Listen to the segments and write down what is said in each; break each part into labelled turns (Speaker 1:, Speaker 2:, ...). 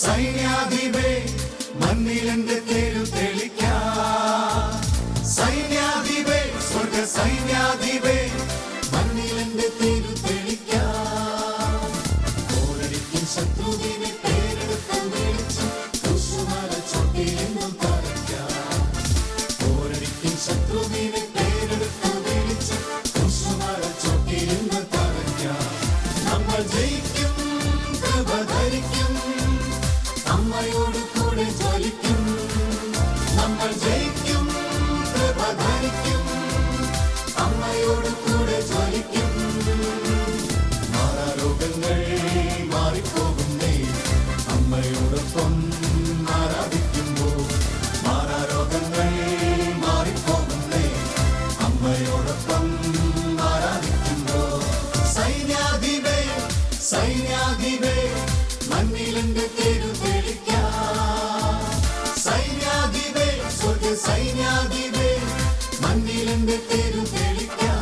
Speaker 1: സൈന്യാധിപേ മണ്ണിലെന്റെ തേരു തെളിക്കാൻ. സൈന്യാധിപേ സ്വർഗ സൈന്യാധിപേ മണ്ണിലെന്റെ തേരു തെളിക്കാൻ. പോരടിക്കും ശത്രുവിനെ പേരെടുത്ത് വിളിച്ച് കുസുമല ചൊട്ടിലെന്നും തറയ്ക്കാൻ. പോരടിക്കും ശത്രുവിനെ പേരെടുത്ത് വിളിച്ച് കുസുമല ചൊട്ടിലെന്നും തറയ്ക്കാൻ. നമ്മൾ ജയിക്കും, കൃപ ധരിക്കും, അമ്മയോട് കൂടെ ജ്വലിക്കും. നമ്മൾ ജയിക്കും, കൃപ ധരിക്കും, അമ്മയോട് കൂടെ ജ്വലിക്കും. മാറാരോഗങ്ങൾ മാറിപ്പോകുന്നേ അമ്മയോടൊപ്പം ആരാധിക്കുമ്പോൾ. മാറാരോഗങ്ങൾ മാറിപ്പോകുന്നേ അമ്മയോടൊപ്പം ആരാധിക്കുമ്പോൾ. സൈന്യാധിപേ സൈന്യാധിപേ മണ്ണിലെന്റെ തേരു തെളിക്കാൻ. സൈന്യാധിപേ സ്വർഗ സൈന്യാധിപേ മണ്ണിലെന്റെ തേരു തെളിക്കാൻ.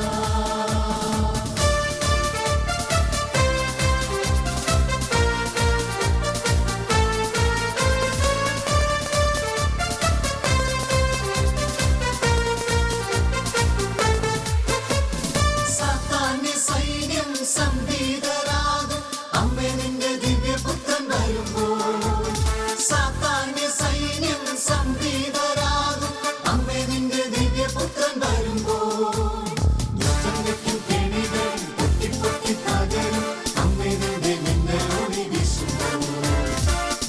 Speaker 1: സാത്താന്യ സൈന്യം സംഭീതരാകും അമ്മേ നിന്റെ ദിവ്യപുത്രൻ വരുമ്പോൾ. സാത്താന്യ സൈന്യം സംഭീതരാകും അമ്മേ നിന്റെ ദിവ്യപുത്രൻ വരുമ്പോൾ. ദുഷ്ടന്റെ കെണികൾ പൊട്ടി പൊട്ടി തകരും അമ്മേ നിന്റെ മിന്നലോടി വീശുമ്പോൾ.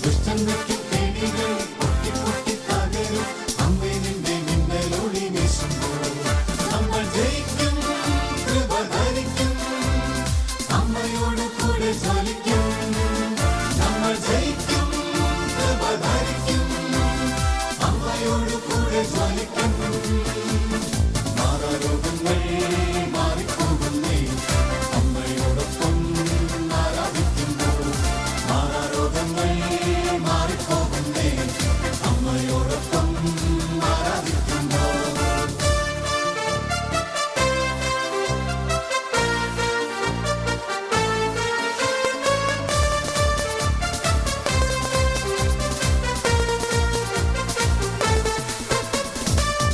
Speaker 1: ദുഷ്ടന്റെ കെണികൾ പൊട്ടി പൊട്ടി തകരും അമ്മേ നിന്റെ മിന്നലോടി വീശുമ്പോൾ. നമ്മൾ ജയിക്കും, കൃപ ധരിക്കും, അമ്മയോട് കൂടെ ജ്വലിക്കും. നമ്മൾ ജയിക്കും, കൃപ ധരിക്കും, അമ്മയോട് കൂടെ ജ്വലിക്കും. മാറാരോഗങ്ങൾ മാറിപ്പോകുന്നേ അമ്മയോടൊപ്പം ആരാധിക്കുമ്പോൾ. മാറാരോഗങ്ങൾ മാറിപ്പോകുന്നേ അമ്മയോടൊപ്പം ആരാധിക്കുമ്പോൾ.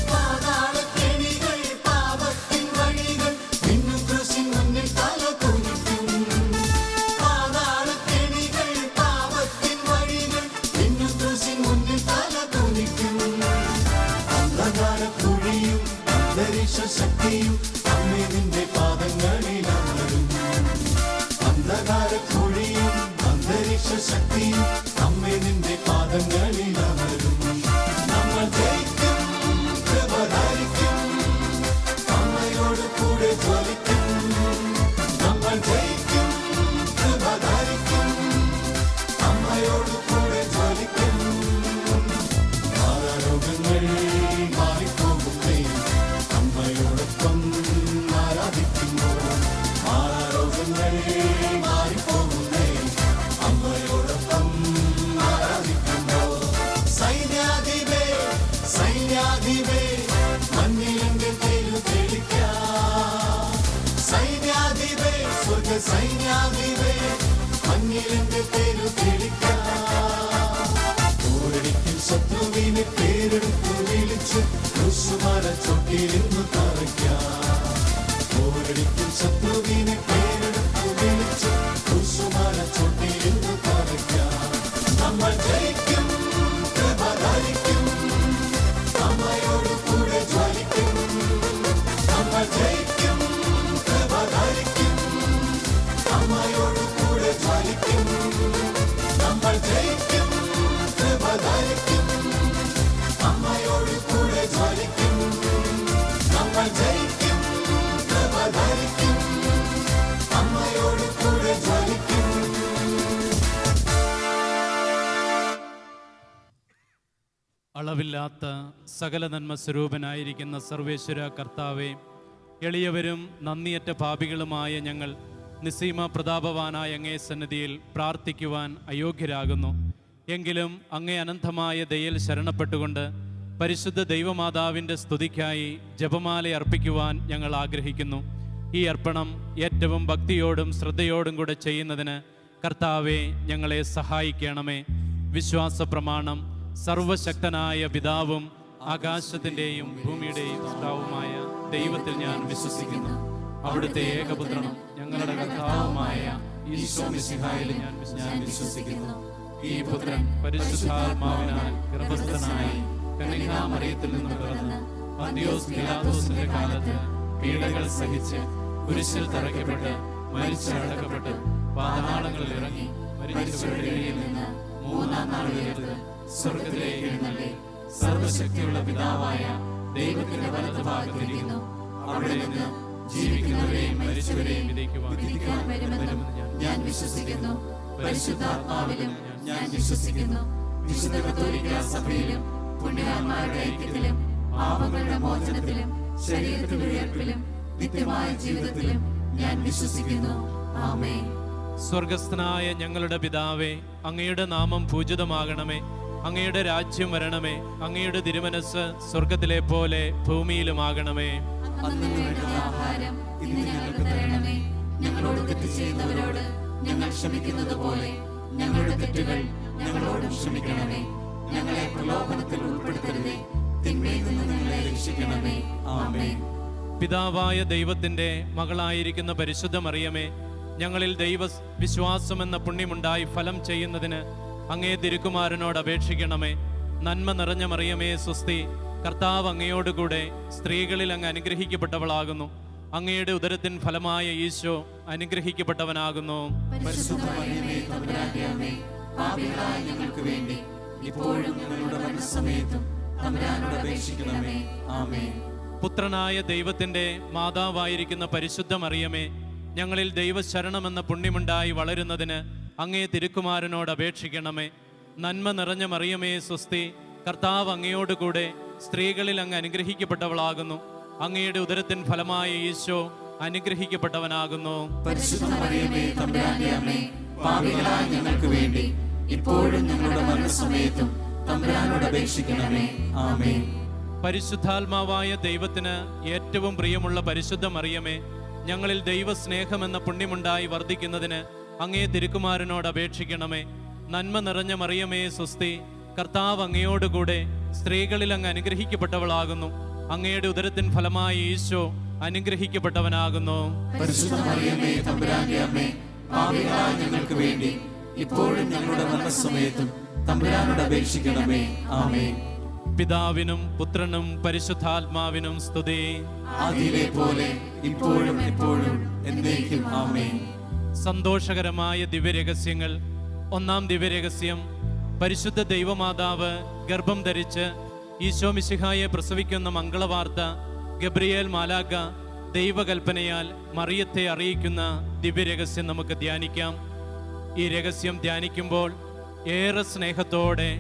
Speaker 1: പാതാളക്കെണികൾ പാപത്തിൻ വഴികൾ മിന്നും ക്രൂശിൻ മുന്നിൽ തല കുനിക്കും. പാതാളക്കെണികൾ പാപത്തിൻ വഴികൾ മിന്നും ക്രൂശിൻ മുന്നിൽ തല കുനിക്കും. അന്ധകാരക്കുഴിയും അന്തരീക്ഷ ശക്തിയും അമ്മേ നിന്റെ പാദങ്ങളിൽ അമരും. അന്ധകാരക്കുഴിയും അന്തരീക്ഷ ശക്തിയും അമ്മേ നിന്റെ പാദങ്ങളിൽ അമരും. നമ്മൾ ജയിക്കും, കൃപ ധരിക്കും, അമ്മയോട് കൂടെ ജ്വലിക്കും. നമ്മൾ ജയിക്കും, കൃപ ധരിക്കും, അമ്മയോട് കൂടെ ജ്വലിക്കും. മാറാരോഗങ്ങൾ മാറിപ്പോകുന്നേ അമ്മയോടൊപ്പം ആരാധിക്കുമ്പോൾ. മാറാരോഗങ്ങൾ മാറിപ്പോകുന്നേ അമ്മയോടൊപ്പം ആരാധിക്കുമ്പോൾ. സൈന്യാധിപേ സൈന്യാധിപേ മണ്ണിലെന്റെ തേരു തെളിക്കാൻ. സൈന്യാധിപേ സ്വർഗ സൈന്യാധിപേ മണ്ണിലെന്റെ തേരു തെളിക്കാൻ. പോരടിക്കും ശത്രുവിനെ പേരെടുത്തു വിളിച്ച് കുസുമല ചൊട്ടിലിന്നു തറയ്ക്കാൻ. പോരടിക്കും ശത്രുവിനെ പേരെടുത്തു വിളിച്ച് കുസുമല ചൊട്ടിലിന്നു തറയ്ക്കാൻ. നമ്മൾ ജയിക്കും, കൃപ ധരിക്കും, അമ്മയോട് കൂടെ ജ്വലിക്കും. നമ്മൾ ജയിക്കും, കൃപ ധരിക്കും, അമ്മയോട് കൂടെ ജ്വലിക്കും. നമ്മൾ ജയിക്കും, കൃപ ധരിക്കും, അമ്മയോട് കൂടെ ജ്വലിക്കും. നമ്മൾ ജയിക്കും, കൃപ ധരിക്കും, അമ്മയോട് കൂടെ ജ്വലിക്കും.
Speaker 2: അളവില്ലാത്ത സകല നന്മ സ്വരൂപനായിരിക്കുന്ന സർവേശ്വര കർത്താവെ, എളിയവരും നന്ദിയറ്റ പാപികളുമായ ഞങ്ങൾ നിസ്സീമ പ്രതാപവാനായ അങ്ങേ സന്നിധിയിൽ പ്രാർത്ഥിക്കുവാൻ അയോഗ്യരാകുന്നു. എങ്കിലും അങ്ങേ അനന്തമായ ദയയിൽ ശരണപ്പെട്ടുകൊണ്ട് പരിശുദ്ധ ദൈവമാതാവിൻ്റെ സ്തുതിക്കായി ജപമാല അർപ്പിക്കുവാൻ ഞങ്ങൾ ആഗ്രഹിക്കുന്നു. ഈ അർപ്പണം ഏറ്റവും ഭക്തിയോടും ശ്രദ്ധയോടും കൂടെ ചെയ്യുന്നതിന് കർത്താവെ ഞങ്ങളെ സഹായിക്കണമേ. വിശ്വാസ പ്രമാണം. സർവശക്തനായ പിതാവും ആകാശത്തിൻ്റെയും ഭൂമിയുടെയും സൃഷ്ടാവുമായ ദൈവത്തിൽ ഞാൻ വിശ്വസിക്കുന്നു. അവിടുത്തെ ഏകപുത്രനും ഞങ്ങളുടെ കർത്താവുമായ ഈശോ മിശിഹായിൽ ഞാൻ വിശ്വസിക്കുന്നു. ഈ പുത്രൻ പരിശുദ്ധാത്മാവിനാൽ ഗർഭസ്ഥനായി കന്യകാമറിയത്തിൽ നിന്നും പിറന്ന് പന്തിയോസ് പിലാത്തോസിന്റെ കാലത്ത് പീഡകൾ സഹിച്ച് കുരിശിൽ തറയ്ക്കപ്പെട്ട് മരിച്ചടക്കപ്പെട്ട് പാതാളങ്ങളിൽ ഇറങ്ങി മരിച്ചവരുടെ ഇടയിൽ നിന്ന് മൂന്നാം നാൾ ഉയർത്ത് സ്വർഗ്ഗത്തിലേക്ക് എഴുന്നള്ളി സർവശക്തിയുള്ള പിതാവായ ദൈവത്തിന്റെ വലതുഭാഗത്തിരിക്കുന്നു. അവിടെ നിന്ന് ജീവിക്കുന്നവരെയും മരിച്ചവരെയും വിധിക്കുവാൻ വരുമെന്ന് ഞാൻ വിശ്വസിക്കുന്നു. പരിശുദ്ധാത്മാവിലും ഞാൻ വിശ്വസിക്കുന്നു. വിശുദ്ധ കത്തോലിക്കാ സഭയിലും പുണ്യവാന്മാരുടെ ഐക്യത്തിലും പാപങ്ങളുടെ മോചനത്തിലും ശരീരത്തിന്റെ ഉയർപ്പിലും നിത്യമായ ജീവിതത്തിലും ഞാൻ വിശ്വസിക്കുന്നു. ആമേൻ. സ്വർഗസ്ഥനായ ഞങ്ങളുടെ പിതാവേ, അങ്ങയുടെ നാമം പൂജിതമാകണമേ. അങ്ങയുടെ രാജ്യം വരണമേ. അങ്ങയുടെ തിരുമനസ് സ്വർഗത്തിലെ പോലെ ഭൂമിയിലുമാകണമേ.
Speaker 3: ആഹാരം ഇന്ന് ഞങ്ങൾക്ക് തരണമേ. ഞങ്ങളോട് തെറ്റ് ചെയ്യുന്നവരോട് ഞങ്ങൾ ക്ഷമിക്കുന്നത് പോലെ ഞങ്ങളുടെ തെറ്റുകൾ ഞങ്ങളോടും ക്ഷമിക്കണമേ. ഞങ്ങളെ പ്രലോഭനത്തിൽ ഉൾപ്പെടുത്തരുതേ, തിന്മയിൽ നിന്ന് ഞങ്ങളെ രക്ഷിക്കണമേ. ആമേൻ.
Speaker 2: പിതാവായ ദൈവത്തിന്റെ മകളായിരിക്കുന്ന പരിശുദ്ധ മറിയമേ, ഞങ്ങളിൽ ദൈവ വിശ്വാസമെന്ന പുണ്യമുണ്ടായി ഫലം ചെയ്യുന്നതിന് അങ്ങേ തിരുക്കുമാരനോട് അപേക്ഷിക്കണമേ. നന്മ നിറഞ്ഞ മറിയമേ സ്വസ്തി, കർത്താവ് അങ്ങയോടുകൂടെ സ്ത്രീകളിൽ അങ്ങ് അനുഗ്രഹിക്കപ്പെട്ടവളാകുന്നു. അങ്ങയുടെ ഉദരത്തിൻ ഫലമായ ഈശോ അനുഗ്രഹിക്കപ്പെട്ടവനാകുന്നു.
Speaker 3: പരിശുദ്ധ മറിയമേ, തമ്പുരാന്റെ അമ്മേ, പാപികളായ ഞങ്ങൾക്ക് വേണ്ടി ഇപ്പോഴും ഞങ്ങളുടെ മരണസമയത്തും തമ്പുരാനോട് അപേക്ഷിക്കണമേ. ആമേൻ.
Speaker 2: പുത്രനായ ദൈവത്തിന്റെ മാതാവായിരിക്കുന്ന പരിശുദ്ധ മറിയമേ, ഞങ്ങളിൽ ദൈവശരണമെന്ന പുണ്യമുണ്ടായി വളരുന്നതിന് അങ്ങേ തിരുക്കുമാരനോട് അപേക്ഷിക്കണമേ. നന്മ നിറഞ്ഞ മറിയമേ സ്വസ്തി, കർത്താവ് അങ്ങയോടുകൂടെ സ്ത്രീകളിൽ അങ്ങ് അനുഗ്രഹിക്കപ്പെട്ടവളാകുന്നു. അങ്ങയുടെ ഉദരത്തിൻ ഫലമായ ഈശോ അനുഗ്രഹിക്കപ്പെട്ടവനാകുന്നു.
Speaker 3: പരിശുദ്ധ മറിയമേ, തമ്പുരാന്റെ അമ്മേ, പാപികളായ ഞങ്ങൾക്ക് വേണ്ടി ഇപ്പോഴും ഞങ്ങളുടെ മരണസമയത്തും തമ്പുരാനോട് അപേക്ഷിക്കണമേ. ആമേൻ.
Speaker 2: പരിശുദ്ധാത്മാവായ ദൈവത്തിന് ഏറ്റവും പ്രിയമുള്ള പരിശുദ്ധ മറിയമേ, ഞങ്ങളിൽ ദൈവസ്നേഹമെന്ന പുണ്യമുണ്ടായി വർദ്ധിക്കുന്നതിന് അങ്ങേ തിരുക്കുമാരനോട് അപേക്ഷിക്കണമേ. നന്മ നിറഞ്ഞ മറിയമേ സ്വസ്തി, കർത്താവ് അങ്ങയോടുകൂടെ സ്ത്രീകളിൽ അങ്ങ് അനുഗ്രഹിക്കപ്പെട്ടവളാകുന്നു. അങ്ങയുടെ ഉദരത്തിൻ ഫലമായ ഈശോ അനുഗ്രഹിക്കപ്പെട്ടവനാകുന്നു.
Speaker 3: പരിശുദ്ധ മറിയമേ, തമ്പുരാന്റെ അമ്മേ, പാപികളായ ഞങ്ങൾക്ക് വേണ്ടി ഇപ്പോഴും ഞങ്ങളുടെ മരണസമയത്തും തമ്പുരാനോട് അപേക്ഷിക്കണമേ. ആമേൻ.
Speaker 2: പിതാവിനും പുത്രനും പരിശുദ്ധാത്മാവിനും സ്തുതി.
Speaker 3: ആദിയിലെ പോലെ ഇപ്പോഴും എപ്പോഴും എന്നേക്കും. ആമേൻ.
Speaker 2: സന്തോഷകരമായ ദിവ്യരഹസ്യങ്ങൾ. ഒന്നാം ദിവ്യരഹസ്യം, പരിശുദ്ധ ദൈവമാതാവ് ഗർഭം ധരിച്ച് ഈശോ മിശിഹായെ പ്രസവിക്കുന്ന മംഗളവാർത്ത ഗബ്രിയേൽ മാലാഖ ദൈവകൽപ്പനയാൽ മറിയത്തെ അറിയിക്കുന്ന ദിവ്യരഹസ്യം നമുക്ക് ധ്യാനിക്കാം. ഈ രഹസ്യം ധ്യാനിക്കുമ്പോൾ ഏറെ സ്നേഹത്തോടെ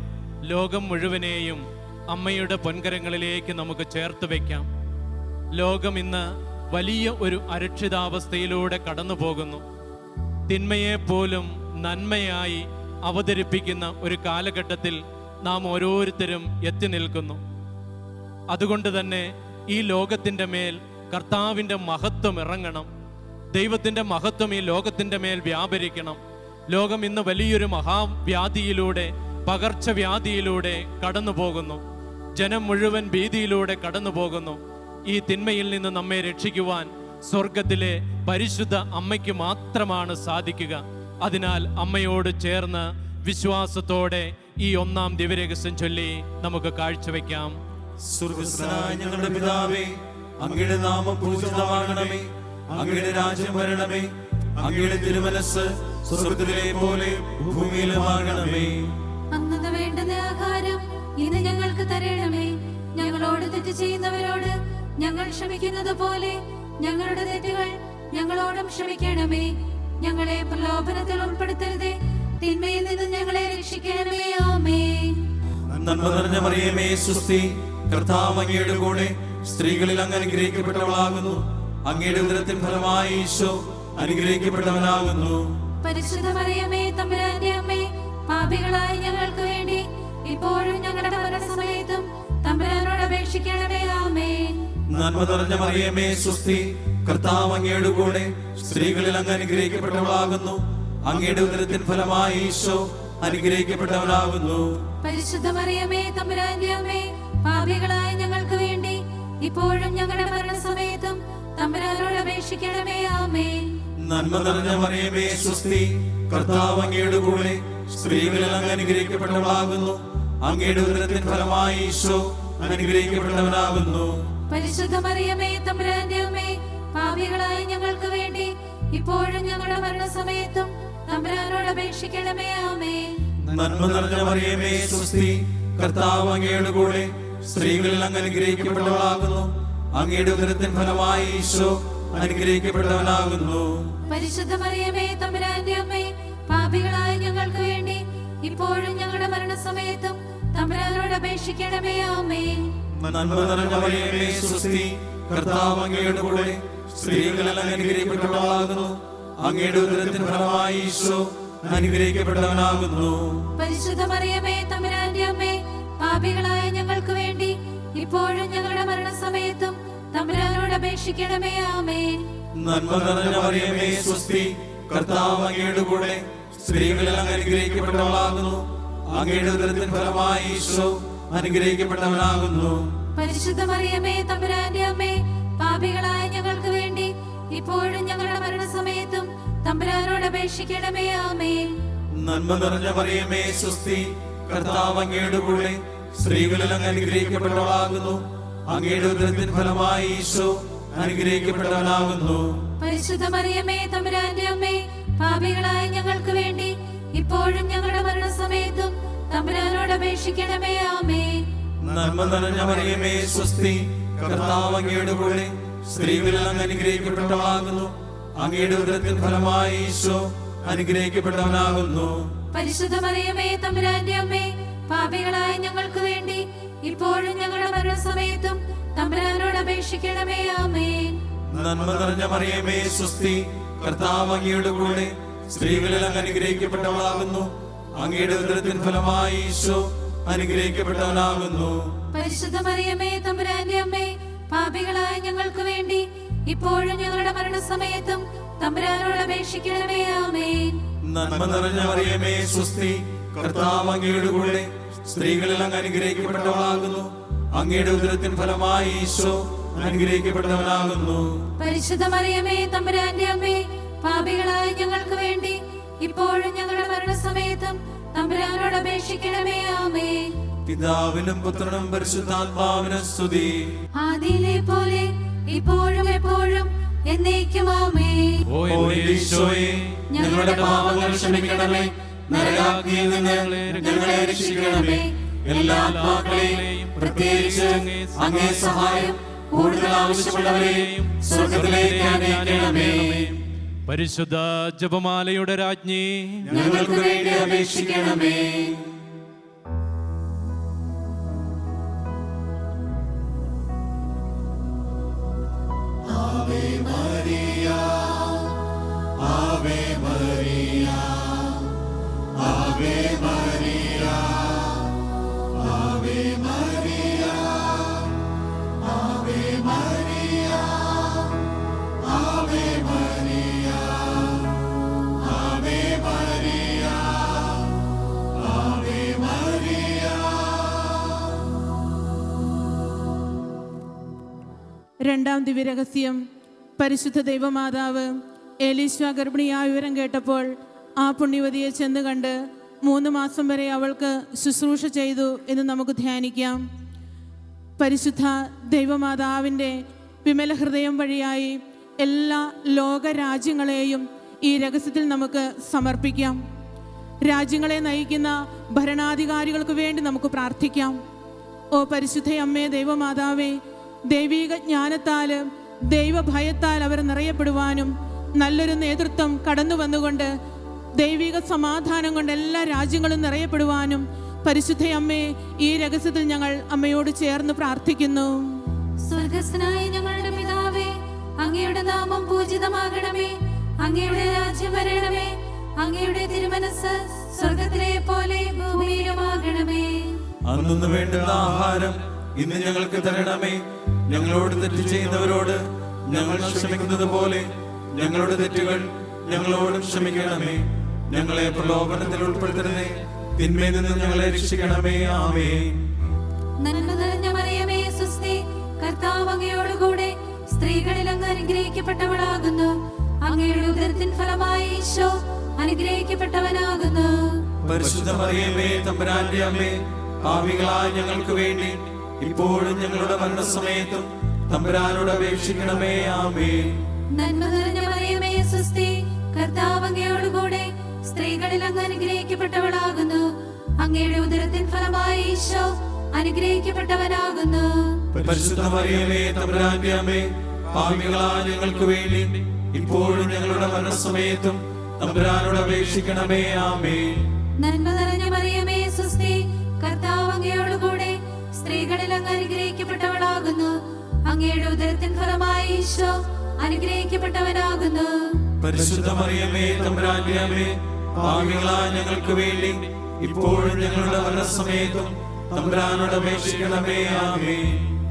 Speaker 2: ലോകം മുഴുവനെയും അമ്മയുടെ പൊൻകരങ്ങളിലേക്ക് നമുക്ക് ചേർത്ത് വയ്ക്കാം. ലോകം ഇന്ന് വലിയ ഒരു അരക്ഷിതാവസ്ഥയിലൂടെ കടന്നു പോകുന്നു. തിന്മയെ പോലും നന്മയായി അവതരിപ്പിക്കുന്ന ഒരു കാലഘട്ടത്തിൽ നാം ഓരോരുത്തരും എത്തി നിൽക്കുന്നു. അതുകൊണ്ട് തന്നെ ഈ ലോകത്തിൻ്റെ മേൽ കർത്താവിൻ്റെ മഹത്വം ഇറങ്ങണം. ദൈവത്തിൻ്റെ മഹത്വം ഈ ലോകത്തിൻ്റെ മേൽ വ്യാപരിക്കണം. ലോകം ഇന്ന് വലിയൊരു മഹാവ്യാധിയിലൂടെ, പകർച്ചവ്യാധിയിലൂടെ കടന്നു പോകുന്നു. ജനം മുഴുവൻ ഭീതിയിലൂടെ കടന്നു പോകുന്നു. ഈ തിന്മയിൽ നിന്ന് നമ്മെ രക്ഷിക്കുവാൻ സ്വർഗത്തിലെ പരിശുദ്ധ അമ്മയ്ക്ക് മാത്രമാണ് സാധിക്കുക. അതിനാൽ അമ്മയോട് ചേർന്ന് വിശ്വാസത്തോടെ ഈ ഒന്നാം ദിവ്യരഹസ്യം ചൊല്ലി നമുക്ക് കാഴ്ചവെക്കാം.
Speaker 4: സ്വർഗ്ഗസ്ഥനായ ഞങ്ങളുടെ പിതാവേ, അങ്ങയുടെ നാമം പൂജിതമാകണമേ. അങ്ങയുടെ രാജ്യം വരണമേ. അങ്ങയുടെ തിരുമനസ് സ്വർഗ്ഗത്തിലെ പോലെ ഭൂമിയിലുമാകണമേ.
Speaker 5: അന്നു വേണ്ടുന്ന ആഹാരം ഇന്ന് ഞങ്ങൾക്ക് തരണമേ. ഞങ്ങളോട് തെറ്റ് ചെയ്യുന്നവരോട് ഞങ്ങൾ ക്ഷമിക്കുന്നത് പോലെ ഞങ്ങളുടെ തെറ്റുകൾ ഞങ്ങളോടും ക്ഷമിക്കണമേ. ഞങ്ങളെ പ്രലോഭനത്തിൽ ഉൾപ്പെടുത്തരുതേ, തിന്മയിൽ നിന്ന് ഞങ്ങളെ രക്ഷിക്കണമേ. ആമേൻ.
Speaker 4: നന്മ നിറഞ്ഞ മറിയമേ സ്വസ്തി, കർത്താവ് അങ്ങയുടെ കൂടെ സ്ത്രീകളിൽ അങ്ങ് അനുഗ്രഹിക്കപ്പെട്ടവളാകുന്നു. അങ്ങയുടെ ഉദരത്തിൻ ഫലമായ ഈശോ അനുഗ്രഹിക്കപ്പെട്ടവനാകുന്നു.
Speaker 5: പരിശുദ്ധ മറിയമേ, തമ്പുരാന്റെ അമ്മേ, പാപികളായ ഞങ്ങൾക്ക് വേണ്ടി ഇപ്പോഴും ഞങ്ങളുടെ മരണസമയത്തും തമ്പുരാനോട് അപേക്ഷിക്കണമേ. ആമേൻ.
Speaker 4: നന്മ നിറഞ്ഞ മറിയമേ സ്വസ്തി, കർത്താവ് അങ്ങയുടെ കൂടെ സ്ത്രീകളിൽ അങ്ങ് അനുഗ്രഹിക്കപ്പെട്ടവളാകുന്നു. അങ്ങയുടെ ഉദരത്തിൻ ഫലമായ ഈശോ അനുഗ്രഹിക്കപ്പെട്ടവനാകുന്നു.
Speaker 5: പരിശുദ്ധ മറിയമേ തമ്പുരാന്റെ അമ്മേ, പാപികളായ ഞങ്ങൾക്ക് വേണ്ടി ഇപ്പോഴും ഞങ്ങളുടെ മരണസമയത്തും തമ്പുരാനോട് അപേക്ഷിക്കണമേ. ആമേൻ.
Speaker 4: നന്മ നിറഞ്ഞ മറിയമേ സ്വസ്തി, കർത്താവ് അങ്ങയുടെ കൂടെ സ്ത്രീകളിൽ അങ്ങ് അനുഗ്രഹിക്കപ്പെട്ടവളാകുന്നു. അങ്ങയുടെ ഉദരത്തിൻ ഫലമായി ഈശോ അനുഗ്രഹിക്കപ്പെട്ടവനാകുന്നു.
Speaker 5: പരിശുദ്ധ മറിയമേ തമ്പുരാന്റെ അമ്മേ, പാപികളായ ഞങ്ങൾക്ക് വേണ്ടി ഇപ്പോഴും ഞങ്ങളുടെ മരണസമയത്തും തമ്പുരാനോട് അപേക്ഷിക്കണമേ. ആമേൻ.
Speaker 4: നന്മ നിറഞ്ഞ മറിയമേ സ്വസ്തി, കർത്താവ് അങ്ങയുടെ കൂടെ സ്ത്രീകളിൽ അങ്ങ് അനുഗ്രഹിക്കപ്പെട്ടവളാകുന്നു. അങ്ങയുടെ ഉദരത്തിൻ ഫലമായി ഈശോ അനുഗ്രഹിക്കപ്പെട്ടവനാകുന്നു.
Speaker 5: പരിശുദ്ധ മറിയമേ തമ്പുരാന്റെ അമ്മേ, പാപികളായ ഞങ്ങൾക്ക് വേണ്ടി ഇപ്പോഴും ഞങ്ങളുടെ മരണസമയത്തും തമ്പുരാനോട് അപേക്ഷിക്കണമേ. ആമേൻ.
Speaker 4: നന്മ നിറഞ്ഞ മറിയമേ സ്വസ്തി, കർത്താവ് അങ്ങയുടെ കൂടെ സ്ത്രീകളിൽ അങ്ങ് അനുഗ്രഹിക്കപ്പെട്ടവളാകുന്നു. അങ്ങയുടെ ഉദരത്തിൻ ഫലമായി ഈശോ അനുഗ്രഹിക്കപ്പെട്ടവനാകുന്നു.
Speaker 5: പരിശുദ്ധ മറിയമേ തമ്പുരാന്റെ അമ്മേ, പാപികളായ ഞങ്ങൾക്ക് വേണ്ടി ഇപ്പോഴും ഞങ്ങളുടെ മരണസമയത്തും തമ്പുരാനോട് അപേക്ഷിക്കണമേ. ആമേൻ.
Speaker 4: നന്മ നിറഞ്ഞ മറിയമേ സ്വസ്തി, കർത്താവ് അങ്ങയുടെ കൂടെ സ്ത്രീകളിൽ അങ്ങ് അനുഗ്രഹിക്കപ്പെട്ടവളാകുന്നു. അങ്ങയുടെ ഉദരത്തിൻ ഫലമായി ഈശോ അനുഗ്രഹിക്കപ്പെട്ടവനാകുന്നു.
Speaker 5: പരിശുദ്ധ മറിയമേ തമ്പുരാന്റെ അമ്മേ, പാപികളായ ഞങ്ങൾക്ക് വേണ്ടി ഇപ്പോഴും ഞങ്ങളുടെ മരണസമയത്തും തമ്പുരാനോട് അപേക്ഷിക്കണമേ. ആമേൻ.
Speaker 4: നന്മ നിറഞ്ഞ മറിയമേ സ്വസ്തി, കർത്താവ് അങ്ങയുടെ കൂടെ സ്ത്രീകളിൽ അങ്ങ് അനുഗ്രഹിക്കപ്പെട്ടവളാകുന്നു. അങ്ങയുടെ ഉദരത്തിൻ ഫലമായി ഈശോ അനുഗ്രഹിക്കപ്പെട്ടവനാകുന്നു.
Speaker 5: പരിശുദ്ധ മറിയമേ തമ്പുരാന്റെ അമ്മേ, പാപികളായ ഞങ്ങൾക്ക് വേണ്ടി ഇപ്പോഴും ഞങ്ങളുടെ മരണസമയത്തും തമ്പുരാനോട് അപേക്ഷിക്കണമേ. ആമേൻ.
Speaker 4: നന്മ നിറഞ്ഞ മറിയമേ സ്വസ്തി, കർത്താവ് അങ്ങയുടെ കൂടെ സ്ത്രീകളിൽ അങ്ങ് അനുഗ്രഹിക്കപ്പെട്ടവളാകുന്നു. അങ്ങയുടെ ഉദരത്തിൻ ഫലമായി ഈശോ അനുഗ്രഹിക്കപ്പെട്ടവനാകുന്നു.
Speaker 5: പരിശുദ്ധ മറിയമേ തമ്പുരാന്റെ അമ്മേ, പാപികളായ ഞങ്ങൾക്ക് വേണ്ടി ഇപ്പോഴും ഞങ്ങളുടെ മരണസമയത്തും തമ്പുരാനോട് അപേക്ഷിക്കണമേ. ആമേൻ.
Speaker 4: നന്മ നിറഞ്ഞ മറിയമേ സ്വസ്തി, കർത്താവ് അങ്ങയുടെ കൂടെ സ്ത്രീകളിൽ അങ്ങ് അനുഗ്രഹിക്കപ്പെട്ടവളാകുന്നു. അങ്ങയുടെ ഉദരത്തിൻ ഫലമായി ഈശോ അനുഗ്രഹിക്കപ്പെട്ടവനാകുന്നു.
Speaker 5: പരിശുദ്ധ മറിയമേ തമ്പുരാന്റെ അമ്മേ, പാപികളായ ഞങ്ങൾക്ക് വേണ്ടി ഇപ്പോഴും ഞങ്ങളുടെ മരണസമയത്തും തമ്പുരാനോട് അപേക്ഷിക്കണമേ. ആമേൻ.
Speaker 4: നന്മ നിറഞ്ഞ മറിയമേ സ്വസ്തി, കർത്താവ് അങ്ങയുടെ കൂടെ സ്ത്രീകളിൽ അങ്ങ് അനുഗ്രഹിക്കപ്പെട്ടവളാകുന്നു. അങ്ങയുടെ ഉദരത്തിൻ ഫലമായി ഈശോ അനുഗ്രഹിക്കപ്പെട്ടവനാകുന്നു.
Speaker 5: പരിശുദ്ധ മറിയമേ തമ്പുരാന്റെ അമ്മേ, പാപികളായ ഞങ്ങൾക്ക് വേണ്ടി ഇപ്പോഴും ഞങ്ങളുടെ മരണസമയത്തും തമ്പുരാനോട് അപേക്ഷിക്കണമേ. ആമേൻ.
Speaker 4: പിതാവിനും പുത്രനും പരിശുദ്ധാത്മാവിനും സ്തുതി.
Speaker 5: ആദിയിലെ പോലെ ഇപ്പോഴും എപ്പോഴും എന്നേക്കും. ആമേൻ.
Speaker 2: ഓ എന്റെ ഈശോയെ,
Speaker 3: ഞങ്ങളുടെ പാപങ്ങൾ ക്ഷമിക്കണമേ. നരകാഗ്നിയിൽ നിന്ന് ഞങ്ങളെ രക്ഷിക്കണമേ. എല്ലാ ആത്മാക്കളെയും പ്രത്യേകിച്ച് അങ്ങേ സഹായം കൂടുതൽ ആവശ്യമുള്ളവരെയും സ്വർഗ്ഗത്തിലേക്ക് അനയിക്കണമേ.
Speaker 2: പരിശുദ്ധ ജപമാലയുടെ രാജ്ഞി,
Speaker 3: ഞങ്ങൾക്ക് വേണ്ടി അപേക്ഷിക്കണമേ.
Speaker 1: Ave Maria, Ave Maria, Ave Maria, Ave Maria, Ave Maria, Ave Maria, Ave Maria, Ave Maria.
Speaker 6: രണ്ടാം ദിവ്യരഹസ്യം. പരിശുദ്ധ ദൈവമാതാവ് എലീശ ഗർഭിണിയായ വിവരം കേട്ടപ്പോൾ ആ പുണ്യവതിയെ ചെന്ന് കണ്ട് 3 മാസം വരെ അവൾക്ക് ശുശ്രൂഷ ചെയ്തു എന്ന് നമുക്ക് ധ്യാനിക്കാം. പരിശുദ്ധ ദൈവമാതാവിൻ്റെ വിമല ഹൃദയം വഴിയായി എല്ലാ ലോകരാജ്യങ്ങളെയും ഈ രഹസ്യത്തിൽ നമുക്ക് സമർപ്പിക്കാം. രാജ്യങ്ങളെ നയിക്കുന്ന ഭരണാധികാരികൾക്ക് വേണ്ടി നമുക്ക് പ്രാർത്ഥിക്കാം. ഓ പരിശുദ്ധ അമ്മേ ദൈവമാതാവേ, ദൈവിക ജ്ഞാനത്താൽ ദൈവഭയത്താൽ അവർ നിറയപ്പെടുവാനും നല്ലൊരു നേതൃത്വം കടന്നു വന്നുകൊണ്ട് ദൈവിക സമാധാനം കൊണ്ട് എല്ലാ രാജ്യങ്ങളും നിറയപ്പെടുവാനും പരിശുദ്ധ അമ്മേ ഈ രഹസ്യത്തിൽ ഞങ്ങൾ അമ്മയോട് ചേർന്ന് പ്രാർത്ഥിക്കുന്നു.
Speaker 5: സ്വർഗസ്ഥനായ ഞങ്ങളുടെ പിതാവേ, അങ്ങയുടെ നാമം പൂജിതമാകണമേ. അങ്ങയുടെ രാജ്യം വരണമേ. അങ്ങയുടെ തിരുമനസ് സ്വർഗത്തിലെ പോലെ ഭൂമിയിലുമാകണമേ.
Speaker 4: അന്നു വേണ്ടുന്ന ആഹാരം ഇന്ന് ഞങ്ങൾക്ക് തരണമേ. ഞങ്ങളോട് തെറ്റ് ചെയ്യുന്നവരോട് ഞങ്ങൾ ക്ഷമിക്കുന്നത് പോലെ ഞങ്ങളുടെ തെറ്റുകൾ ഞങ്ങളോടും ക്ഷമിക്കണമേ. ഞങ്ങളെ പ്രലോഭനത്തിൽ ഉൾപ്പെടുത്തരുതേ, തിന്മയിൽ നിന്ന് ഞങ്ങളെ രക്ഷിക്കണമേ. ആമേൻ.
Speaker 5: നന്മ നിറഞ്ഞ മറിയമേ സുസ്തി, കർത്താവ് അങ്ങയോടുകൂടെ സ്ത്രീകളിൽ അങ്ങ് അനുഗ്രഹിക്കപ്പെട്ടവളാകുന്നു. അങ്ങയുടെ ഉദരത്തിൻ ഫലമായി ഈശോ അനുഗ്രഹിക്കപ്പെട്ടവനാകുന്നു.
Speaker 4: പരിശുദ്ധ മറിയമേ തമ്പുരാന്റെ അമ്മേ, പാപികളായ ഞങ്ങൾക്ക് വേണ്ടി ഇപ്പോഴും ഞങ്ങളുടെ മരണസമയത്തും തമ്പുരാനോട് അപേക്ഷിക്കണമേ. ആമേൻ.
Speaker 5: നന്മ നിറഞ്ഞ മറിയമേ സുസ്തി, കർത്താവ് അങ്ങയോടുകൂടെ സ്ത്രീകളിൽ അങ്ങ് അനുഗ്രഹിക്കപ്പെട്ടവളാകുന്നു. അങ്ങയുടെ ഉദരത്തിൻ ഫലമായി ഈശോ അനുഗ്രഹിക്കപ്പെട്ടവനാകുന്നു.
Speaker 4: പരിശുദ്ധ മറിയമേ തമ്പുരാന്റെ അമ്മേ, പാപികളായ ഞങ്ങൾക്ക് വേണ്ടി ഇപ്പോഴും ഞങ്ങളുടെ മരണസമയത്തും തമ്പുരാനോട് അപേക്ഷിക്കണമേ. ആമേൻ.
Speaker 5: നന്മ നിറഞ്ഞ മറിയമേ സുസ്തി, കർത്താവ് അങ്ങയോടുകൂടെ സ്ത്രീകളിൽ അങ്ങ് അനുഗ്രഹിക്കപ്പെട്ടവളാകുന്നു. അങ്ങയുടെ ഉദരത്തിൻ ഫലമായി ഈശോ അനുഗ്രഹിക്കപ്പെട്ടവനാകുന്നു.
Speaker 4: പരിശുദ്ധ മറിയമേ തമ്പുരാന്റെ അമ്മേ, പാപികളായ ഞങ്ങൾക്ക് വേണ്ടി ഇപ്പോഴും ഞങ്ങളുടെ മരണസമയത്തും തമ്പുരാനോട് അപേക്ഷിക്കണമേ. ആമേൻ.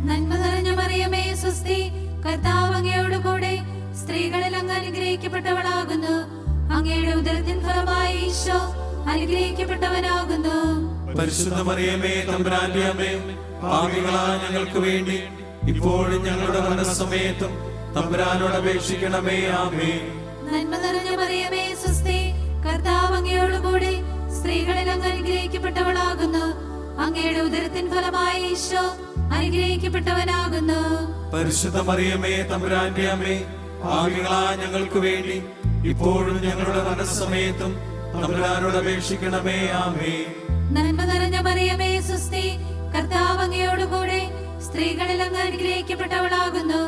Speaker 5: നന്മ നിറഞ്ഞ മറിയമേ സുസ്തി, കർത്താവ് അങ്ങയോടുകൂടെ സ്ത്രീകളിൽ അങ്ങ് അനുഗ്രഹിക്കപ്പെട്ടവളാകുന്നു. അങ്ങയുടെ ഉദരത്തിൻ ഫലമായി ഈശോ അനുഗ്രഹിക്കപ്പെട്ടവനാകുന്നു.
Speaker 4: പരിശുദ്ധ മറിയമേ തമ്പുരാന്റെ അമ്മേ, പാപികളായ ഞങ്ങൾക്ക് വേണ്ടി ഇപ്പോഴും ഞങ്ങളുടെ മരണസമയത്തും തമ്പുരാനോട് അപേക്ഷിക്കണമേ. ആമേൻ.
Speaker 5: നന്മ നിറഞ്ഞ മറിയമേ സുസ്തി, കർത്താവ് അങ്ങയോടുകൂടെ സ്ത്രീകളിൽ അങ്ങ് അനുഗ്രഹിക്കപ്പെട്ടവളാകുന്നു. അങ്ങയുടെ ഉദരത്തിൻ ഫലമായി ഈശോ അനുഗ്രഹിക്കപ്പെട്ടവനാകുന്നു.
Speaker 4: പരിശുദ്ധ മറിയമേ തമ്പുരാന്റെ അമ്മേ, പാപികളായ ഞങ്ങൾക്ക് വേണ്ടി ഇപ്പോഴും ഞങ്ങളുടെ മരണസമയത്തും തമ്പുരാനോട് അപേക്ഷിക്കണമേ. ആമേൻ.
Speaker 5: നന്മ നിറഞ്ഞ മറിയമേ സുസ്തി, കർത്താവ് അങ്ങയോടുകൂടെ സ്ത്രീകളിൽ അങ്ങ് അനുഗ്രഹിക്കപ്പെട്ടവളാകുന്നു.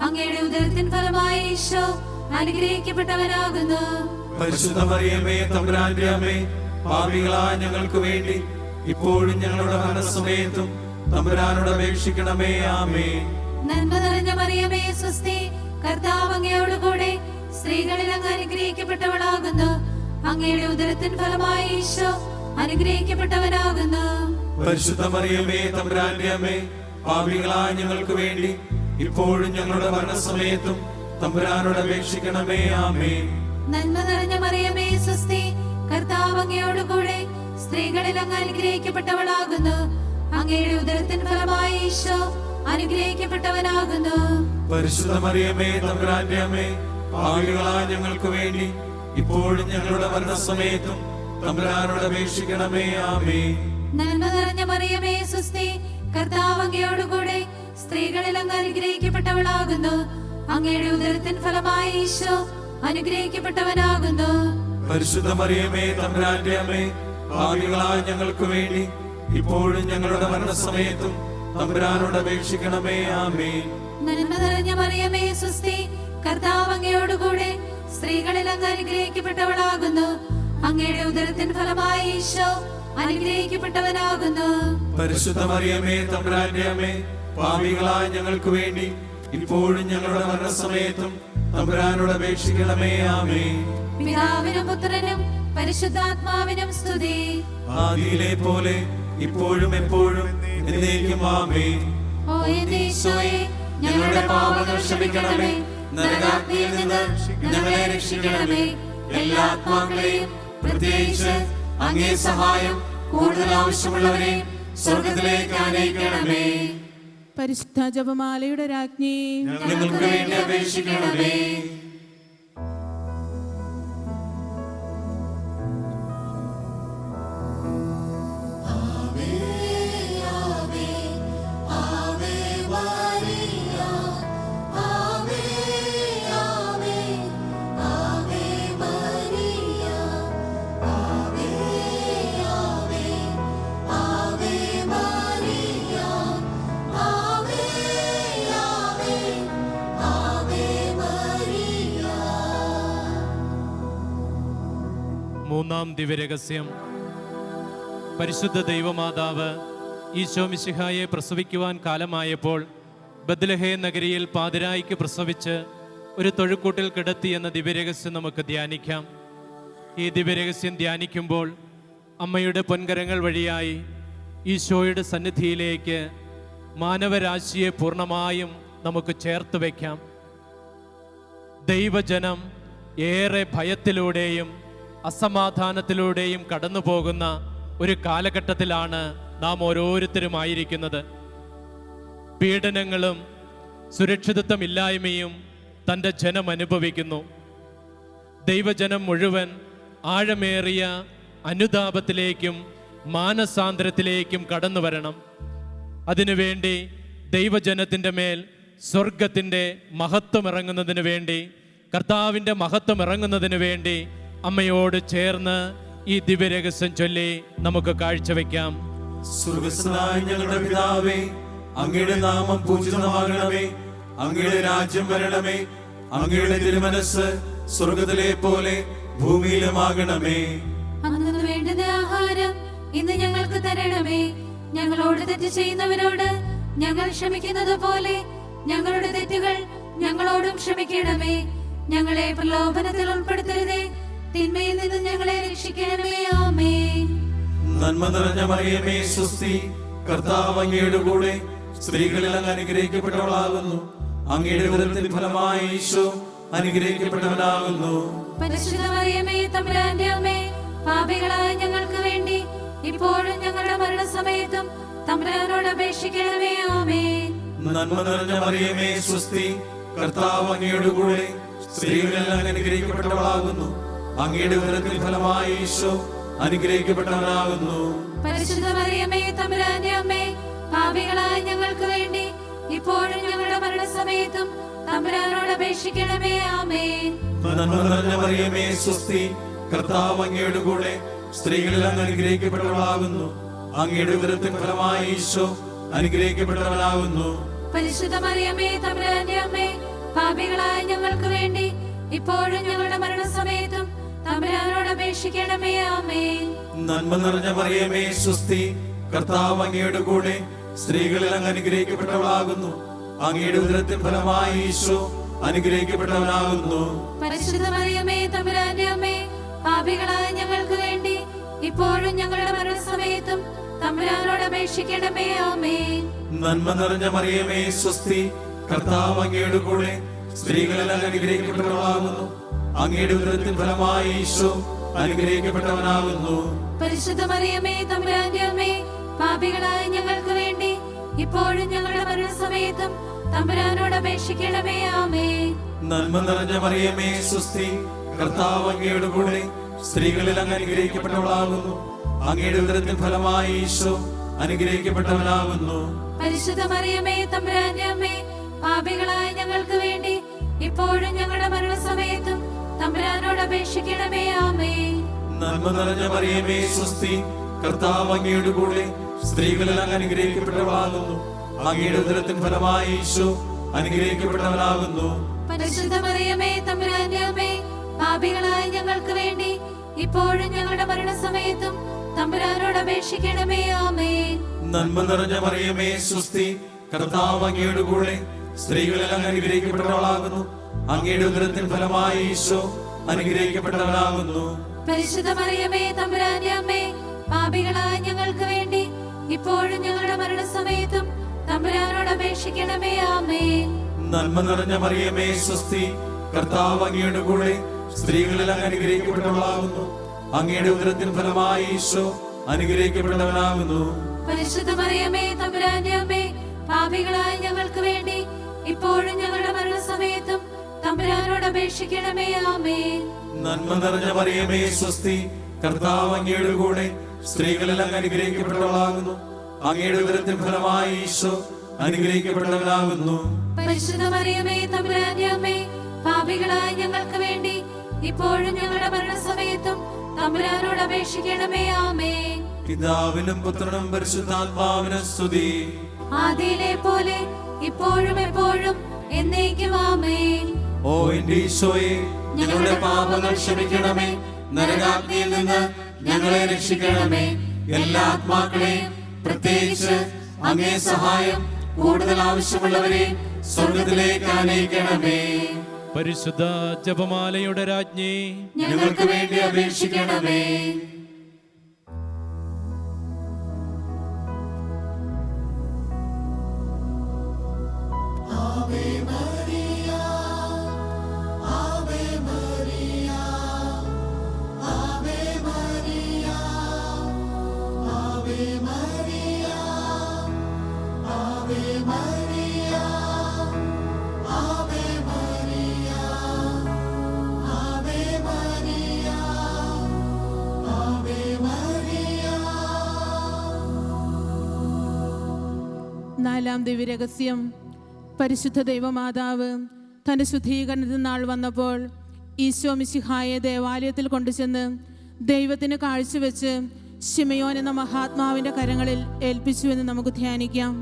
Speaker 5: അങ്ങയുടെ ഉദരത്തിൻ ഫലമായി ഈശോ അനുഗ്രഹിക്കപ്പെട്ടവനാകുന്നു.
Speaker 4: പരിശുദ്ധ മറിയമേ തമ്പുരാന്റെ അമ്മേ, പാപികളായ ഞങ്ങൾക്ക് വേണ്ടി ഇപ്പോഴും ഞങ്ങളുടെ മരണസമയത്തും തമ്പുരാനോട് അപേക്ഷിക്കണമേ. ആമേൻ.
Speaker 5: നന്മ നിറഞ്ഞ മറിയമേ സുസ്തി, കർത്താവ് അങ്ങയോടുകൂടെ സ്ത്രീകളിൽ അങ്ങ് അനുഗ്രഹിക്കപ്പെട്ടവളാകുന്നു. അങ്ങയുടെ ഉദരത്തിൻ ഫലമായി ഈശോ അനുഗ്രഹിക്കപ്പെട്ടവനാകുന്നു.
Speaker 4: പരിശുദ്ധ മറിയമേ തമ്പുരാന്റെ അമ്മേ, പാപികളായ ഞങ്ങൾക്ക് വേണ്ടി ഇപ്പോഴും ഞങ്ങളുടെ മരണസമയത്തും തമ്പുരാനോട് അപേക്ഷിക്കണമേ. ആമേൻ.
Speaker 5: നന്മ നിറഞ്ഞ മറിയമേ സുസ്തി, കർത്താവ് അങ്ങയോടുകൂടെ സ്ത്രീകളിൽ അങ്ങ് അനുഗ്രഹിക്കപ്പെട്ടവളാകുന്നു. അങ്ങയുടെ ഉദരത്തിൻ ഫലമായി ഈശോ അനുഗ്രഹിക്കപ്പെട്ടവനാകുന്നു.
Speaker 4: പരിശുദ്ധ മറിയമേ തമ്പുരാന്റെ അമ്മേ, പാപികളായ ഞങ്ങൾക്ക് വേണ്ടി ഇപ്പോഴും ഞങ്ങളുടെ മരണസമയത്തും തമ്പുരാനോട് അപേക്ഷിക്കണമേ. ആമേൻ.
Speaker 5: നന്മ നിറഞ്ഞ മറിയമേ സുസ്തി, കർത്താവ് അങ്ങയോടുകൂടെ സ്ത്രീകളിൽ അങ്ങ് അനുഗ്രഹിക്കപ്പെട്ടവളാകുന്നു. അങ്ങയുടെ ഉദരത്തിൻ ഫലമായി ഈശോ അനുഗ്രഹിക്കപ്പെട്ടവനാകുന്നു.
Speaker 4: പരിശുദ്ധ മറിയമേ തമ്പുരാന്റെ അമ്മേ, പാപികളായ ഞങ്ങൾക്ക് വേണ്ടി ഇപ്പോഴും ഞങ്ങളുടെ മരണസമയത്തും തമ്പുരാനോട് അപേക്ഷിക്കണമേ. ആമേൻ.
Speaker 5: നന്മ നിറഞ്ഞ മറിയമേ സുസ്തി, കർത്താവ് അങ്ങയോടുകൂടെ സ്ത്രീകളിൽ അങ്ങ് അനുഗ്രഹിക്കപ്പെട്ടവളാകുന്നു. അങ്ങയുടെ ഉദരത്തിൻ ഫലമായി ഈശോ അനുഗ്രഹിക്കപ്പെട്ടവനാകുന്നു.
Speaker 4: പരിശുദ്ധ മറിയമേ തമ്പുരാന്റെ അമ്മേ, പാപികളായ ഞങ്ങൾക്ക് വേണ്ടി ഇപ്പോഴും ഞങ്ങളുടെ മരണസമയത്തും തമ്പുരാനോട് അപേക്ഷിക്കണമേ. ആമേൻ.
Speaker 5: പിതാവിനും പുത്രനും പരിശുദ്ധാത്മാവിനും സ്തുതി.
Speaker 4: ആദിയിലെ പോലെ ഇപ്പോഴും എപ്പോഴും എന്നേക്കും. ആമേൻ.
Speaker 5: ഓ എന്റെ ഈശോയെ,
Speaker 3: ഞങ്ങളുടെ പാപങ്ങൾ ക്ഷമിക്കണമേ, നരകാഗ്നിയിൽ നിന്ന് ഞങ്ങളെ രക്ഷിക്കണമേ. എല്ലാ ആത്മാക്കളെയും പ്രത്യേകിച്ച് അങ്ങേ സഹായം കൂടുതൽ ആവശ്യമുള്ളവരെയും സ്വർഗത്തിലേക്ക് ആനയിക്കണമേ.
Speaker 6: പരിശുദ്ധ ജപമാലയുടെ രാജ്ഞി,
Speaker 3: ഞങ്ങൾക്ക് വേണ്ടി അപേക്ഷിക്കണമേ.
Speaker 2: മൂന്നാം ദിവ്യരഹസ്യം. പരിശുദ്ധ ദൈവമാതാവ് ഈശോ മിശിഹായെ പ്രസവിക്കുവാൻ കാലമായപ്പോൾ ബത്ലഹേം നഗരിയിൽ പാതിരായിക്ക് പ്രസവിച്ച് ഒരു തൊഴുക്കൂട്ടിൽ കിടത്തി എന്ന ദിവ്യരഹസ്യം നമുക്ക് ധ്യാനിക്കാം. ഈ ദിവ്യരഹസ്യം ധ്യാനിക്കുമ്പോൾ അമ്മയുടെ പൊൻകരങ്ങൾ വഴിയായി ഈശോയുടെ സന്നിധിയിലേക്ക് മാനവരാശിയെ പൂർണ്ണമായും നമുക്ക് ചേർത്ത് വയ്ക്കാം. ദൈവജനം ഏറെ ഭയത്തിലൂടെയും അസമാധാനത്തിലൂടെയും കടന്നു പോകുന്ന ഒരു കാലഘട്ടത്തിലാണ് നാം ഓരോരുത്തരുമായിരിക്കുന്നത്. പീഡനങ്ങളും സുരക്ഷിതത്വമില്ലായ്മയും തൻ്റെ ജനം അനുഭവിക്കുന്നു. ദൈവജനം മുഴുവൻ ആഴമേറിയ അനുതാപത്തിലേക്കും മാനസാന്തരത്തിലേക്കും കടന്നു വരണം. അതിനുവേണ്ടി ദൈവജനത്തിൻ്റെ മേൽ സ്വർഗത്തിൻ്റെ മഹത്വം ഇറങ്ങുന്നതിന് വേണ്ടി, കർത്താവിൻ്റെ മഹത്വം ഇറങ്ങുന്നതിന് വേണ്ടി അമ്മയോട് ചേർന്ന് ഈ ദിവ്യരഹസ്യം ചൊല്ലി നമുക്ക് കാഴ്ചവെക്കാം.
Speaker 4: സ്വർഗ്ഗസ്ഥനായ ഞങ്ങളുടെ പിതാവേ, അങ്ങയുടെ നാമം പൂജിതമാകണമേ. അങ്ങയുടെ രാജ്യം വരണമേ. അങ്ങയുടെ തിരുമനസ് സ്വർഗ്ഗത്തിലെ പോലെ ഭൂമിയിലുമാകണമേ.
Speaker 5: അന്നു വേണ്ടുന്ന ആഹാരം ഇന്ന് ഞങ്ങൾക്ക് തരണമേ. ഞങ്ങളോട് തെറ്റ് ചെയ്യുന്നവരോട് ഞങ്ങൾ ക്ഷമിക്കുന്നത് പോലെ ഞങ്ങളുടെ തെറ്റുകൾ ഞങ്ങളോടും ക്ഷമിക്കണമേ. ഞങ്ങളെ പ്രലോഭനത്തിൽ ഉൾപ്പെടുത്തരുതേ, തിന്മയിൽ നിന്ന് ഞങ്ങളെ രക്ഷിക്കണമേ. ആമേൻ.
Speaker 4: നന്മ നിറഞ്ഞ മറിയമേ, സ്വസ്തി. കർത്താവ് അങ്ങയുടെ കൂടെ, സ്ത്രീകളിൽ അങ്ങ് അനുഗ്രഹിക്കപ്പെട്ടവളാകുന്നു. അങ്ങയുടെ ഉദരത്തിൻ ഫലമായി ഈശോ അനുഗ്രഹിക്കപ്പെട്ടവനാകുന്നു.
Speaker 5: പരിശുദ്ധ മറിയമേ, തമ്പുരാന്റെ അമ്മേ, പാപികളായ ഞങ്ങൾക്ക് വേണ്ടി ഇപ്പോഴും ഞങ്ങളുടെ മരണസമയത്തും തമ്പുരാനോട് അപേക്ഷിക്കണമേ. ആമേൻ.
Speaker 4: നന്മ നിറഞ്ഞ മറിയമേ, സ്വസ്തി. കർത്താവ് അങ്ങയുടെ കൂടെ, സ്ത്രീകളിൽ അങ്ങ് അനുഗ്രഹിക്കപ്പെട്ടവളാകുന്നു. അങ്ങയുടെ ഉദരത്തിൻ ഫലമായി ഈശോ അനുഗ്രഹിക്കപ്പെട്ടവനാകുന്നു.
Speaker 5: പരിശുദ്ധ മറിയമേ, തമ്പുരാന്റെ അമ്മേ, പാപികളായ ഞങ്ങൾക്ക് വേണ്ടി ഇപ്പോഴും ഞങ്ങളുടെ മരണസമയത്തും തമ്പുരാനോട് അപേക്ഷിക്കണമേ. ആമേൻ.
Speaker 4: നന്മ നിറഞ്ഞ മറിയമേ, സ്വസ്തി. കർത്താവ് അങ്ങയുടെ കൂടെ, സ്ത്രീകളിൽ അങ്ങ് അനുഗ്രഹിക്കപ്പെട്ടവളാകുന്നു. അങ്ങയുടെ ഉദരത്തിൻ ഫലമായി ഈശോ അനുഗ്രഹിക്കപ്പെട്ടവനാകുന്നു.
Speaker 5: പരിശുദ്ധ മറിയമേ, തമ്പുരാന്റെ അമ്മേ, പാപികളായ ഞങ്ങൾക്ക് വേണ്ടി ഇപ്പോഴും ഞങ്ങളുടെ മരണസമയത്തും തമ്പുരാനോട് അപേക്ഷിക്കണമേ. ആമേൻ.
Speaker 4: നന്മ നിറഞ്ഞ മറിയമേ, സ്വസ്തി. കർത്താവ് അങ്ങയുടെ കൂടെ, സ്ത്രീകളിൽ അങ്ങ് അനുഗ്രഹിക്കപ്പെട്ടവളാകുന്നു. അങ്ങയുടെ ഉദരത്തിൻ ഫലമായി ഈശോ അനുഗ്രഹിക്കപ്പെട്ടവനാകുന്നു.
Speaker 5: പരിശുദ്ധ മറിയമേ, തമ്പുരാന്റെ അമ്മേ, പാപികളായ ഞങ്ങൾക്ക് വേണ്ടി ഇപ്പോഴും ഞങ്ങളുടെ മരണസമയത്തും തമ്പുരാനോട് അപേക്ഷിക്കണമേ. ആമേൻ.
Speaker 4: നന്മ നിറഞ്ഞ മറിയമേ, സ്വസ്തി. കർത്താവ് അങ്ങയുടെ കൂടെ, സ്ത്രീകളിൽ അങ്ങ് അനുഗ്രഹിക്കപ്പെട്ടവളാകുന്നു. അങ്ങയുടെ ഉദരത്തിൻ ഫലമായി ഈശോ അനുഗ്രഹിക്കപ്പെട്ടവനാകുന്നു.
Speaker 5: പരിശുദ്ധ മറിയമേ, തമ്പുരാന്റെ അമ്മേ, പാപികളായ ഞങ്ങൾക്ക് വേണ്ടി ഇപ്പോഴും ഞങ്ങളുടെ മരണസമയത്തും തമ്പുരാനോട് അപേക്ഷിക്കണമേ. ആമേൻ.
Speaker 4: നന്മ നിറഞ്ഞ മറിയമേ, സ്വസ്തി. കർത്താവ് അങ്ങയുടെ കൂടെ, സ്ത്രീകളിൽ അങ്ങ് അനുഗ്രഹിക്കപ്പെട്ടവളാകുന്നു. അങ്ങയുടെ ഉദരത്തിൻ ഫലമായി ഈശോ അനുഗ്രഹിക്കപ്പെട്ടവനാകുന്നു.
Speaker 5: പരിശുദ്ധ മറിയമേ, തമ്പുരാന്റെ അമ്മേ, പാപികളായ ഞങ്ങൾക്ക് വേണ്ടി ഇപ്പോഴും ഞങ്ങളുടെ മരണസമയത്തും തമ്പുരാനോട് അപേക്ഷിക്കണമേ. ആമേൻ.
Speaker 4: നന്മ നിറഞ്ഞ മറിയമേ, സ്വസ്തി. കർത്താവ് അങ്ങയുടെ കൂടെ, സ്ത്രീകളിൽ അങ്ങ് അനുഗ്രഹിക്കപ്പെട്ടവളാകുന്നു. അങ്ങയുടെ ഉദരത്തിൻ ഫലമായി ഈശോ അനുഗ്രഹിക്കപ്പെട്ടവനാകുന്നു.
Speaker 5: പരിശുദ്ധ മറിയമേ, തമ്പുരാന്റെ അമ്മേ, പാപികളായ ഞങ്ങൾക്ക് വേണ്ടി ഇപ്പോഴും ഞങ്ങളുടെ മരണസമയത്തും തമ്പുരാനോട് അപേക്ഷിക്കണമേ. ആമേൻ.
Speaker 4: നന്മ നിറഞ്ഞ മറിയമേ, സ്വസ്തി. കർത്താവ് അങ്ങയുടെ കൂടെ, സ്ത്രീകളിൽ അങ്ങ് അനുഗ്രഹിക്കപ്പെട്ടവളാകുന്നു. അങ്ങയുടെ ഉദരത്തിൻ ഫലമായി ഈശോ അനുഗ്രഹിക്കപ്പെട്ടവനാകുന്നു.
Speaker 5: പരിശുദ്ധ മറിയമേ, തമ്പുരാന്റെ അമ്മേ, പാപികളായ ഞങ്ങൾക്ക് വേണ്ടി ഇപ്പോഴും ഞങ്ങളുടെ മരണസമയത്തും തമ്പുരാനോട് അപേക്ഷിക്കണമേ. ആമേൻ.
Speaker 4: നന്മ നിറഞ്ഞ മറിയമേ, സ്വസ്തി. കർത്താവ് അങ്ങയുടെ കൂടെ, സ്ത്രീകളിൽ അങ്ങ് അനുഗ്രഹിക്കപ്പെട്ടവളാകുന്നു. അങ്ങയുടെ ഉദരത്തിൻ ഫലമായി ഈശോ അനുഗ്രഹിക്കപ്പെട്ടവനാകുന്നു.
Speaker 5: പരിശുദ്ധ മറിയമേ, തമ്പുരാന്റെ അമ്മേ, പാപികളായ ഞങ്ങൾക്ക് വേണ്ടി ഇപ്പോഴും ഞങ്ങളുടെ മരണസമയത്തും തമ്പുരാനോട് അപേക്ഷിക്കണമേ. ആമേൻ.
Speaker 4: നന്മ നിറഞ്ഞ മറിയമേ, സ്വസ്തി. കർത്താവ് അങ്ങയുടെ കൂടെ, സ്ത്രീകളിൽ അങ്ങ് അനുഗ്രഹിക്കപ്പെട്ടവളാകുന്നു. അങ്ങയുടെ ഉദരത്തിൻ ഫലമായി ഈശോ അനുഗ്രഹിക്കപ്പെട്ടവനാകുന്നു.
Speaker 5: പരിശുദ്ധ മറിയമേ, തമ്പുരാന്റെ അമ്മേ, പാപികളായ ഞങ്ങൾക്ക് വേണ്ടി ഇപ്പോഴും ഞങ്ങളുടെ മരണസമയത്തും തമ്പുരാനോട് അപേക്ഷിക്കണമേ. ആമേൻ.
Speaker 4: പിതാവിനും പുത്രനും പരിശുദ്ധാത്മാവിനും സ്തുതി.
Speaker 5: ആദിയിലെ പോലെ ഇപ്പോഴും എപ്പോഴും എന്നേക്കും. ആമേൻ.
Speaker 4: ഓ എന്റെ ഈശോയെ,
Speaker 3: ഞങ്ങളുടെ പാപങ്ങൾ ക്ഷമിക്കണമേ. നരകാഗ്നിയിൽ നിന്ന് ഞങ്ങളെ രക്ഷിക്കണമേ. എല്ലാ ആത്മാക്കളെയും, പ്രത്യേകിച്ച് അങ്ങേ സഹായം കൂടുതൽ ആവശ്യമുള്ളവരെ സ്വർഗത്തിലേക്ക് ആനയിക്കണമേ.
Speaker 2: പരിശുദ്ധ ജപമാലയുടെ രാജ്ഞി,
Speaker 3: ഞങ്ങൾക്ക് വേണ്ടി അപേക്ഷിക്കണമേ.
Speaker 1: Ave Maria, Ave
Speaker 6: നാലാം ദിവ്യരഹസ്യം. പരിശുദ്ധ ദൈവമാതാവ് തൻ്റെ ശുദ്ധീകരണ നാൾ വന്നപ്പോൾ ഈശോ മിശിഹായെ ദേവാലയത്തിൽ കൊണ്ടുചെന്ന് ദൈവത്തിന് കാഴ്ചവെച്ച് ശിമയോൻ എന്ന മഹാത്മാവിൻ്റെ കരങ്ങളിൽ ഏൽപ്പിച്ചുവെന്ന് നമുക്ക് ധ്യാനിക്കാം.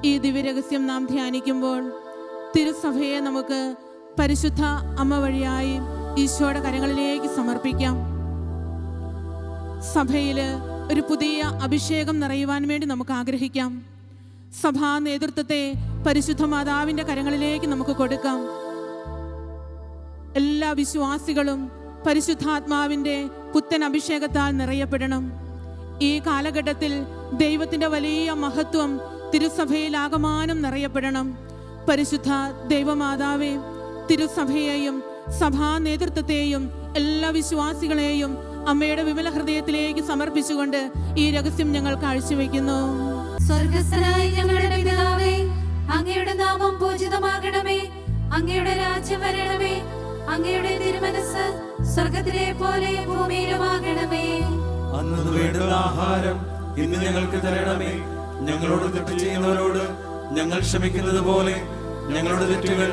Speaker 6: ഈ ദിവ്യരഹസ്യം നാം ധ്യാനിക്കുമ്പോൾ തിരുസഭയെ നമുക്ക് പരിശുദ്ധ അമ്മ വഴിയായി ഈശോയുടെ കരങ്ങളിലേക്ക് സമർപ്പിക്കാം. സഭയിൽ ഒരു പുതിയ അഭിഷേകം നിറയുവാൻ വേണ്ടി നമുക്ക് ആഗ്രഹിക്കാം. സഭാ നേതൃത്വത്തെ പരിശുദ്ധ മാതാവിൻ്റെ കരങ്ങളിലേക്ക് നമുക്ക് കൊടുക്കാം. എല്ലാ വിശ്വാസികളും പരിശുദ്ധാത്മാവിൻ്റെ പുത്തൻ അഭിഷേകത്താൽ നിറയപ്പെടണം. ഈ കാലഘട്ടത്തിൽ ദൈവത്തിൻ്റെ വലിയ മഹത്വം തിരുസഭയിൽ ആകമാനം നിറയപ്പെടണം. പരിശുദ്ധ ദൈവമാതാവേ, തിരുസഭയെയും സഭാ നേതൃത്വത്തെയും എല്ലാ വിശ്വാസികളെയും അമ്മയുടെ വിമല ഹൃദയത്തിലേക്ക് സമർപ്പിച്ചുകൊണ്ട് ഈ രഹസ്യം ഞങ്ങൾ കാഴ്ചവെക്കുന്നു.
Speaker 5: സ്വർഗസ്ഥനായ ഞങ്ങളുടെ പിതാവേ, അങ്ങയുടെ നാമം പൂജിതമാകണമേ. അങ്ങയുടെ രാജ്യം വരണമേ. അങ്ങയുടെ തിരുമനസ്സ് സ്വർഗത്തിലെ പോലെ ഭൂമിയിലുമാകണമേ.
Speaker 4: അന്നു വേണ്ടുന്ന ആഹാരം ഇന്ന് ഞങ്ങൾക്ക് തരണമേ. ഞങ്ങളോട് തെറ്റ് ചെയ്യുന്നവരോട് ഞങ്ങൾ ക്ഷമിക്കുന്നത് പോലെ ഞങ്ങളുടെ തെറ്റുകൾ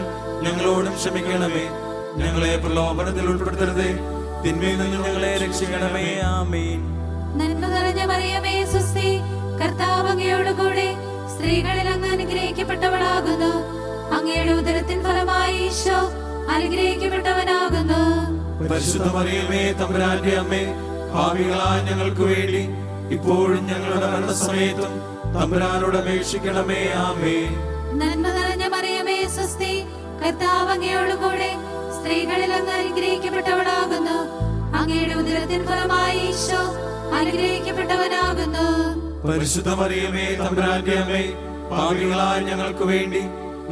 Speaker 4: ഞങ്ങളോടും ക്ഷമിക്കണമേ. ഞങ്ങളെ പ്രലോഭനത്തിൽ ഉൾപ്പെടുത്തരുതേ, തിന്മയിൽ നിന്ന് ഞങ്ങളെ രക്ഷിക്കണമേ. ആമേൻ.
Speaker 5: നന്മ നിറഞ്ഞ മറിയമേ, സ്വസ്തി, കർത്താവ് അങ്ങയോടുകൂടെ സ്ത്രീകളിൽ അങ്ങ് അനുഗ്രഹിക്കപ്പെട്ടവളാകുന്നു. അങ്ങയുടെ ഉദരത്തിൻ ഫലമായി ഈശോ അനുഗ്രഹിക്കപ്പെട്ടവനാകുന്നു.
Speaker 4: പരിശുദ്ധ മറിയമേ, തമ്പുരാന്റെ അമ്മേ, പാപികളായ ഞങ്ങൾക്ക് വേണ്ടി ഇപ്പോഴും ഞങ്ങളുടെ മരണസമയത്തും തമ്പുരാനോട് അപേക്ഷിക്കണമേ. ആമേൻ.
Speaker 5: നന്മ നിറഞ്ഞ മറിയമേ, സ്വസ്തി, കർത്താവ് അങ്ങയോടുകൂടെ സ്ത്രീകളിൽ അങ്ങ് അനുഗ്രഹിക്കപ്പെട്ടവളാകുന്നു. അങ്ങയുടെ ഉദരത്തിൻ ഫലമായി ഈശോ അനുഗ്രഹിക്കപ്പെട്ടവനാകുന്നു.
Speaker 4: പരിശുദ്ധ മറിയമേ, തമ്പുരാന്റെ അമ്മേ, പാപികളായ ഞങ്ങൾക്ക് വേണ്ടി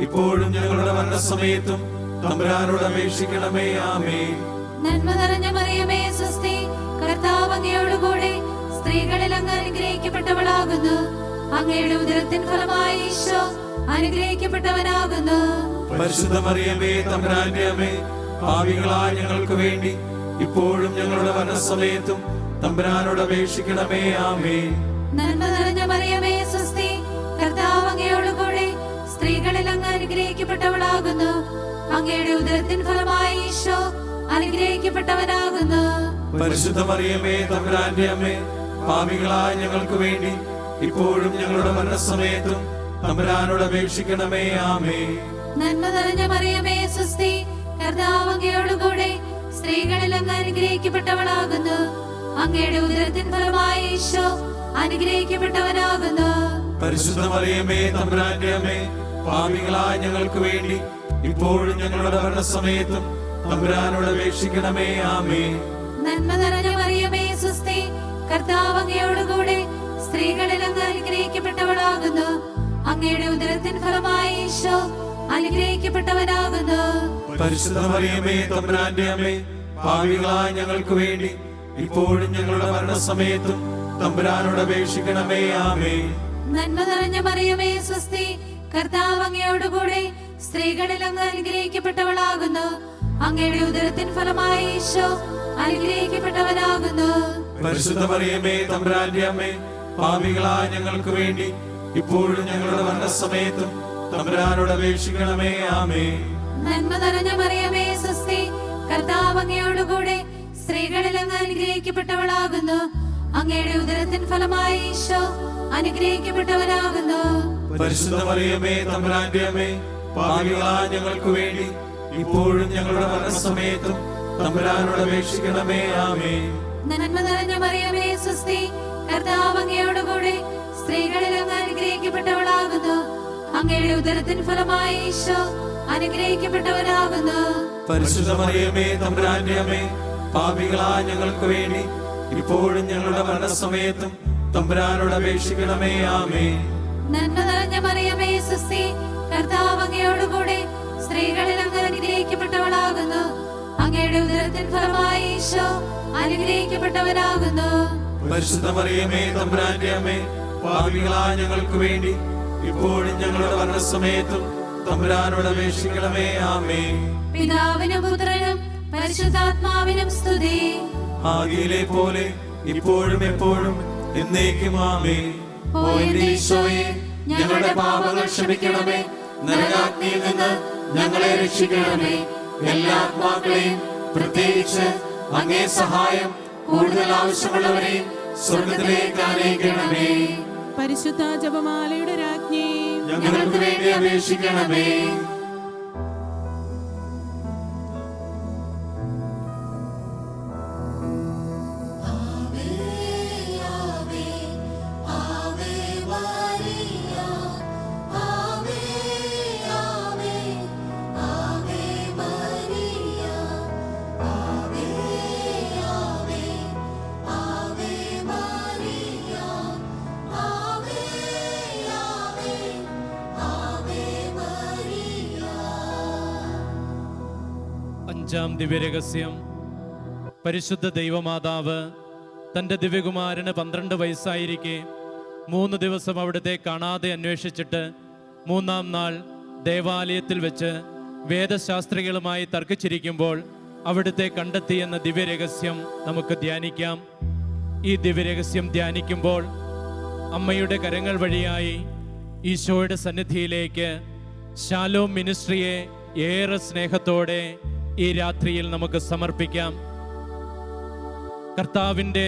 Speaker 4: ഇപ്പോഴും ഞങ്ങളുടെ മരണസമയത്തും തമ്പുരാനോട് അപേക്ഷിക്കണമേ. ആമേൻ.
Speaker 5: നന്മ നിറഞ്ഞ മറിയമേ, സ്വസ്തി, കർത്താവ് അങ്ങയോടുകൂടെ സ്ത്രീകളിൽ അങ്ങ് അനുഗ്രഹിക്കപ്പെട്ടവളാകുന്നു. അങ്ങയുടെ ഉദരത്തിൻ ഫലമായി ഈശോ അനുഗ്രഹിക്കപ്പെട്ടവനാകുന്നു.
Speaker 4: പരിശുദ്ധ മറിയമേ, തമ്പുരാന്റെ അമ്മേ, പാപികളായ ഞങ്ങൾക്ക് വേണ്ടി ഇപ്പോഴും ഞങ്ങളുടെ മരണസമയത്തും തമ്പുരാനോട് അപേക്ഷിക്കണമേ. ആമേൻ.
Speaker 5: നന്മ നിറഞ്ഞ മറിയമേ, സ്വസ്തി, കർത്താവ് അങ്ങയോടുകൂടെ സ്ത്രീകളിൽ അങ്ങ് അനുഗ്രഹിക്കപ്പെട്ടവളാകുന്നു. അങ്ങയുടെ ഉദരത്തിൻ ഫലമായി ഈശോ അനുഗ്രഹിക്കപ്പെട്ടവനാകുന്നു.
Speaker 4: പരിശുദ്ധ മറിയമേ, തമ്പുരാന്റെ അമ്മേ, പാപികളായ ഞങ്ങൾക്ക് വേണ്ടി ഇപ്പോഴും ഞങ്ങളുടെ മരണസമയത്തും തമ്പുരാനോട് അപേക്ഷിക്കണമേ. ആമേൻ.
Speaker 5: നന്മ നിറഞ്ഞ മറിയമേ, സ്വസ്തി, കർത്താവ് അങ്ങയോടുകൂടെ സ്ത്രീകളിൽ അങ്ങ് അനുഗ്രഹിക്കപ്പെട്ടവളാകുന്നു. അങ്ങയുടെ ഉദരത്തിൻ ഫലമായി ഈശോ അനുഗ്രഹിക്കപ്പെട്ടവനാകുന്നു.
Speaker 4: പരിശുദ്ധ മറിയമേ, തമ്പുരാന്റെ അമ്മേ, പാപികളായ ഞങ്ങൾക്ക് വേണ്ടി ഇപ്പോഴും ഞങ്ങളുടെ മരണസമയത്തും തമ്പുരാനോട് അപേക്ഷിക്കണമേ. ആമേൻ.
Speaker 5: നന്മ നിറഞ്ഞ മറിയമേ, സ്വസ്തി, കർത്താവ് അങ്ങയോടുകൂടെ സ്ത്രീകളിൽ അങ്ങ് അനുഗ്രഹിക്കപ്പെട്ടവളാകുന്നു. അങ്ങയുടെ ഉദരത്തിൻ ഫലമായി ഈശോ അനുഗ്രഹിക്കപ്പെട്ടവനാകുന്നു.
Speaker 4: പരിശുദ്ധ മറിയമേ, തമ്പുരാന്റെ അമ്മേ, പാപികളായ ഞങ്ങൾക്ക് വേണ്ടി ഇപ്പോഴും ഞങ്ങളുടെ മരണസമയത്തും തമ്പുരാനോട് അപേക്ഷിക്കണമേ. ആമേൻ.
Speaker 5: നന്മ നിറഞ്ഞ മറിയമേ, സ്വസ്തി, കർത്താവ് അങ്ങയോടുകൂടെ സ്ത്രീകളിൽ അങ്ങ് അനുഗ്രഹിക്കപ്പെട്ടവളാകുന്നു. അങ്ങയുടെ ഉദരത്തിൻ ഫലമായി ഈശോ അനുഗ്രഹിക്കപ്പെട്ടവനാകുന്നു.
Speaker 4: പരിശുദ്ധ മറിയമേ, തമ്പുരാന്റെ അമ്മേ, പാപികളായ ഞങ്ങൾക്ക് വേണ്ടി ഇപ്പോഴും ഞങ്ങളുടെ മരണസമയത്തും തമ്പുരാനോട് അപേക്ഷിക്കണമേ. ആമേൻ.
Speaker 5: നന്മ നിറഞ്ഞ മറിയമേ, സ്വസ്തി, കർത്താവ് അങ്ങയോടുകൂടെ സ്ത്രീകളിൽ അങ്ങ് അനുഗ്രഹിക്കപ്പെട്ടവളാകുന്നു. അങ്ങയുടെ ഉദരത്തിൻ ഫലമായി ഈശോ അനുഗ്രഹിക്കപ്പെട്ടവനാകുന്നു.
Speaker 4: പരിശുദ്ധ മറിയമേ, തമ്പുരാന്റെ അമ്മേ, പാപികളായ ഞങ്ങൾക്ക് വേണ്ടി ഇപ്പോഴും ഞങ്ങളുടെ മരണസമയത്തും തമ്പുരാനോട് അപേക്ഷിക്കണമേ. ആമേൻ.
Speaker 5: നന്മ നിറഞ്ഞ മറിയമേ, സ്വസ്തി, കർത്താവ് അങ്ങയോടുകൂടെ സ്ത്രീകളിൽ അങ്ങ് അനുഗ്രഹിക്കപ്പെട്ടവളാകുന്നു. അങ്ങയുടെ ഉദരത്തിൻ ഫലമായി ഈശോ അനുഗ്രഹിക്കപ്പെട്ടവനാകുന്നു.
Speaker 4: പരിശുദ്ധ മറിയമേ, തമ്പുരാന്റെ അമ്മേ, പാപികളായ ഞങ്ങൾക്ക് വേണ്ടി ഇപ്പോഴും ഞങ്ങളുടെ മരണസമയത്തും തമ്പുരാനോട് അപേക്ഷിക്കണമേ. ആമേൻ.
Speaker 5: നന്മ നിറഞ്ഞ മറിയമേ, സ്വസ്തി, കർത്താവ് അങ്ങയോടുകൂടെ സ്ത്രീകളിൽ അങ്ങ് അനുഗ്രഹിക്കപ്പെട്ടവളാകുന്നു. അങ്ങയുടെ ഉദരത്തിൻ ഫലമായി ഈശോ അനുഗ്രഹിക്കപ്പെട്ടവനാകുന്നു.
Speaker 4: പരിശുദ്ധ മറിയമേ തമ്പുരാന്റെ അമ്മേ, പാപികളായ ഞങ്ങൾക്ക് വേണ്ടി ഇപ്പോഴും ഞങ്ങളുടെ മരണസമയത്തും തമ്പുരാനോട് അപേക്ഷിക്കണമേ. ആമേൻ.
Speaker 5: പിതാവിനും പുത്രനും പരിശുദ്ധാത്മാവിനും സ്തുതി.
Speaker 4: ആദിയിലെ പോലെ ഇപ്പോഴും എപ്പോഴും എന്നേക്കും. ആമേൻ.
Speaker 3: ഓ എന്റെ ഈശോയെ, ഞങ്ങളുടെ പാപങ്ങൾ ക്ഷമിക്കണമേ, നരകാഗ്നിയിൽ നിന്ന് ഞങ്ങളെ രക്ഷിക്കണമേ. എല്ലാ ആത്മാക്കളെയും പ്രത്യേകിച്ച് അങ്ങേ സഹായം കൂടുതൽ ആവശ്യമുള്ളവരെയും സ്വർഗത്തിലേക്ക് ആനയിക്കണമേ.
Speaker 6: പരിശുദ്ധ ജപമാലയുടെ രാജ്ഞി,
Speaker 3: ഞങ്ങൾക്ക് വേണ്ടി അപേക്ഷിക്കണമേ.
Speaker 2: അഞ്ചാം ദിവ്യരഹസ്യം. പരിശുദ്ധ ദൈവമാതാവ് തൻ്റെ ദിവ്യകുമാരന് 12 വയസ്സായിരിക്കെ 3 ദിവസം അവിടുത്തെ കാണാതെ അന്വേഷിച്ചിട്ട് 3-ാം നാൾ ദേവാലയത്തിൽ വെച്ച് വേദശാസ്ത്രികളുമായി തർക്കിച്ചിരിക്കുമ്പോൾ അവിടുത്തെ കണ്ടെത്തിയെന്ന ദിവ്യരഹസ്യം നമുക്ക് ധ്യാനിക്കാം. ഈ ദിവ്യരഹസ്യം ധ്യാനിക്കുമ്പോൾ അമ്മയുടെ കരങ്ങൾ വഴിയായി ഈശോയുടെ സന്നിധിയിലേക്ക് ശാലോം മിനിസ്ട്രിയെ ഏറെ സ്നേഹത്തോടെ ഈ രാത്രിയിൽ നമുക്ക് സമർപ്പിക്കാം. കർത്താവിൻ്റെ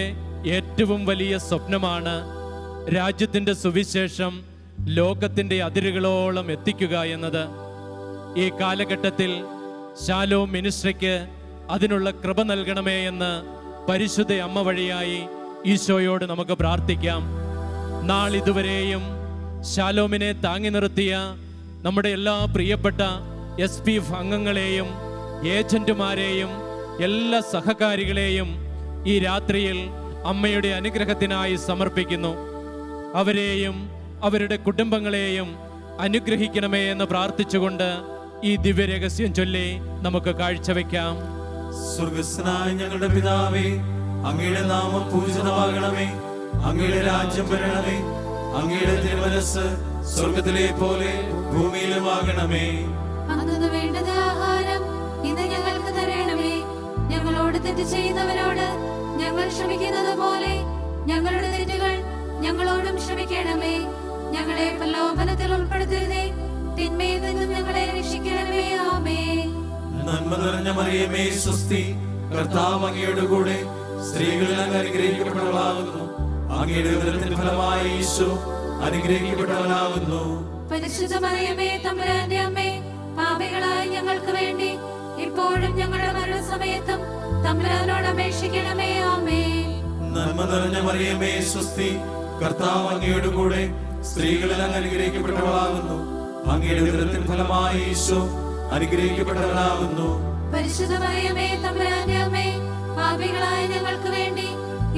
Speaker 2: ഏറ്റവും വലിയ സ്വപ്നമാണ് രാജ്യത്തിൻ്റെ സുവിശേഷം ലോകത്തിൻ്റെ അതിരുകളോളം എത്തിക്കുക എന്നത്. ഈ കാലഘട്ടത്തിൽ ശാലോം മിനിസ്ട്രിക്ക് അതിനുള്ള കൃപ നൽകണമേ എന്ന് പരിശുദ്ധ അമ്മ വഴിയായി ഈശോയോട് നമുക്ക് പ്രാർത്ഥിക്കാം. നാളിതുവരെയും ശാലോമിനെ താങ്ങി നിർത്തിയ നമ്മുടെ എല്ലാ പ്രിയപ്പെട്ട SPF അംഗങ്ങളെയും ഏജന്റുമാരെയും എല്ലാ സഹകാരികളെയും ഈ രാത്രിയിൽ അമ്മയുടെ അനുഗ്രഹത്തിനായി സമർപ്പിക്കുന്നു. അവരെയും അവരുടെ കുടുംബങ്ങളെയും അനുഗ്രഹിക്കണമേ എന്ന് പ്രാർത്ഥിച്ചുകൊണ്ട് ഈ ദിവ്യരഹസ്യം ചൊല്ലി നമുക്ക് കാഴ്ചവെക്കാം.
Speaker 4: സ്വർഗസ്ഥനായ ഞങ്ങളുടെ പിതാവേ, അങ്ങയുടെ നാമം പൂജിതമാകണമേ. അങ്ങയുടെ രാജ്യം വരണമേ. അങ്ങയുടെ തിരുമനസ്സ് സ്വർഗത്തിലെ പോലെ ഭൂമിയിലുമാകണമേ.
Speaker 5: അന്നു വേണ്ടത് ആഹാരം ഇന്ന് ഞങ്ങൾക്ക് തരണമേ. ഞങ്ങളോട് തെറ്റ് ചെയ്യുന്നവരോട് ഞങ്ങൾ ക്ഷമിക്കുന്നത് പോലെ ഞങ്ങളുടെ തെറ്റുകൾ ഞങ്ങളോടും ക്ഷമിക്കണമേ. ഞങ്ങളെ പ്രലോഭനത്തിൽ ഉൾപ്പെടുത്തരുതേ, തിന്മയിൽ നിന്നും ഞങ്ങളെ രക്ഷിക്കണമേ. ആമേൻ.
Speaker 4: നന്മ നിറഞ്ഞ മറിയമേ സ്വസ്തി, കർത്താവ് അങ്ങയുടെ കൂടെ സ്ത്രീകളിൽ അങ്ങ് അനുഗ്രഹിക്കപ്പെട്ടവളാകുന്നു. അങ്ങയുടെ ഉദരത്തിൻ ഫലമായ ഈശോ അനുഗ്രഹിക്കപ്പെട്ടവനാകുന്നു.
Speaker 5: പരിശുദ്ധ മറിയമേ തമ്പുരാന്റെ അമ്മേ, പാപികളായ ഞങ്ങൾക്ക് വേണ്ടി ഇപ്പോഴും ഞങ്ങളുടെ മരണസമയത്തും തമ്പുരാനോട് അപേക്ഷിക്കണമേ. ആമേൻ.
Speaker 4: നന്മ നിറഞ്ഞ മറിയമേ സ്വസ്തി, കർത്താവ് അങ്ങയുടെ കൂടെ സ്ത്രീകളിൽ അങ്ങ് അനുഗ്രഹിക്കപ്പെട്ടവളാകുന്നു. അങ്ങയുടെ ഉദരത്തിൻ ഫലമായ ഈശോ അനുഗ്രഹിക്കപ്പെട്ടവനാകുന്നു.
Speaker 5: പരിശുദ്ധ മറിയമേ തമ്പുരാന്റെ അമ്മേ, പാപികളായ ഞങ്ങൾക്ക് വേണ്ടി